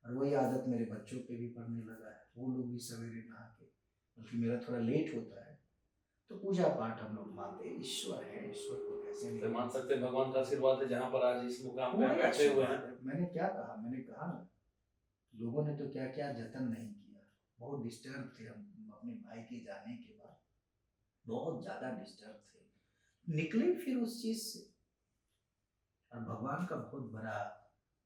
और वही आदत मेरे बच्चों पे भी पड़ने लगा है, वो लोग भी सवेरे नहा के, बल्कि मेरा थोड़ा लेट होता है, तो पूजा पाठ हम लोग मानते हैं। ईश्वर है, ईश्वर को कैसे नहीं मान सकते हैं, भगवान का आशीर्वाद है जहाँ पर आज इस मुकाम पे पूरी बैठे अच्छी हुए बात हैं। है। मैंने क्या कहा, मैंने कहा ना, लोगों ने तो क्या क्या जतन नहीं किया। बहुत डिस्टर्ब थे हम अपने भाई के जाने के बाद, बहुत ज्यादा डिस्टर्ब थे, निकले फिर उस चीज से। और भगवान का बहुत बड़ा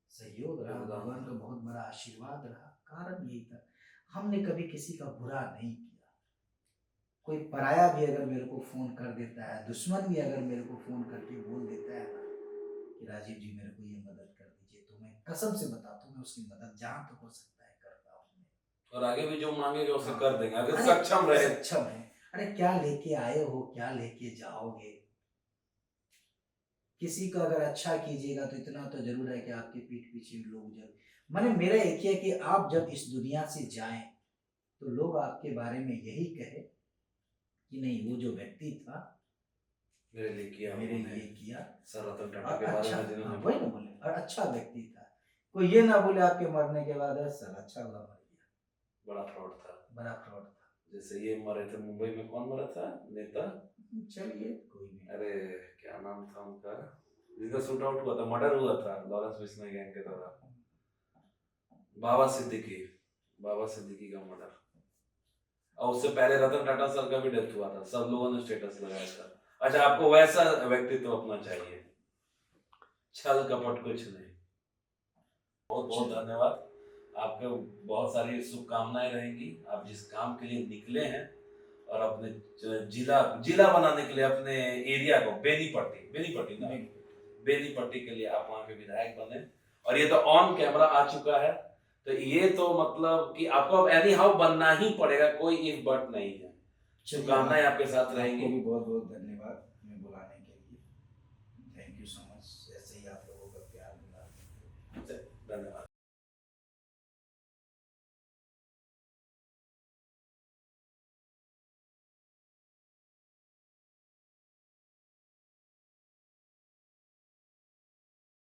सहयोग रहा, भगवान का बहुत बड़ा आशीर्वाद रहा। कारण यही था, हमने कभी किसी का बुरा नहीं किया। कोई पराया भी अगर मेरे को फोन कर देता है, दुश्मन भी अगर मेरे को फोन करके बोल देता है ना कि राजीव जी मेरे को ये मदद कर दीजिए, तो मैं कसम से बताता हूँ, मैं उसकी मदद जहाँ तक हो सकता है करता हूँ। और आगे भी जो मांगेगा उसे हाँ। कर देंगे, अगर अरे, सक्षम रहे। सक्षम है। अरे क्या लेके आए हो, क्या लेके जाओगे। किसी का अगर अच्छा कीजिएगा तो इतना तो जरूर है कि आपके पीठ पीछे लोग जरूर, माने मेरा एक ही है कि आप जब इस दुनिया से जाएं तो लोग आपके बारे में यही कहे कि नहीं, वो जो व्यक्ति था मेरे लिए किया, मेरे उन्होंने लिए किया, सर रतन टाटा और के बारे अच्छा, में जिन्होंने वही ना बोले, और अच्छा व्यक्ति था। कोई ये ना बोले आपके मरने के बाद सर अच्छा हुआ मर गया, बड़ा फ्रॉड था। बड़ा फ्रॉड था। जैसे ये मरे थे मुंबई में, कौन मरा था नेता, चलिए कोई नहीं, अरे क्या नाम था उनका, जिनका शूट आउट हुआ था, मर्डर हुआ था लॉरेंस बिश्नोई गैंग के दौरान, बाबा सिद्दीकी। बाबा सिद्दीकी का मर्डर, और उससे पहले रतन टाटा सर का भी डेथ हुआ था, सब लोगों ने स्टेटस लगाया था। अच्छा, आपको वैसा व्यक्तित्व अपना चाहिए, छल कपट कुछ नहीं। बहुत बहुत धन्यवाद, आपके बहुत सारी शुभकामनाएं रहेंगी, आप जिस काम के लिए निकले हैं और अपने जिला जिला बनाने के लिए अपने एरिया को बेनीपट्टी के लिए आप वहां के विधायक बने, और ये तो ऑन कैमरा आ चुका है, तो ये तो मतलब कि आपको अब एनी हाउ बनना ही पड़ेगा, कोई इफ बट नहीं है। शुभकामनाएं आपके साथ रहेंगी। बहुत बहुत धन्यवाद।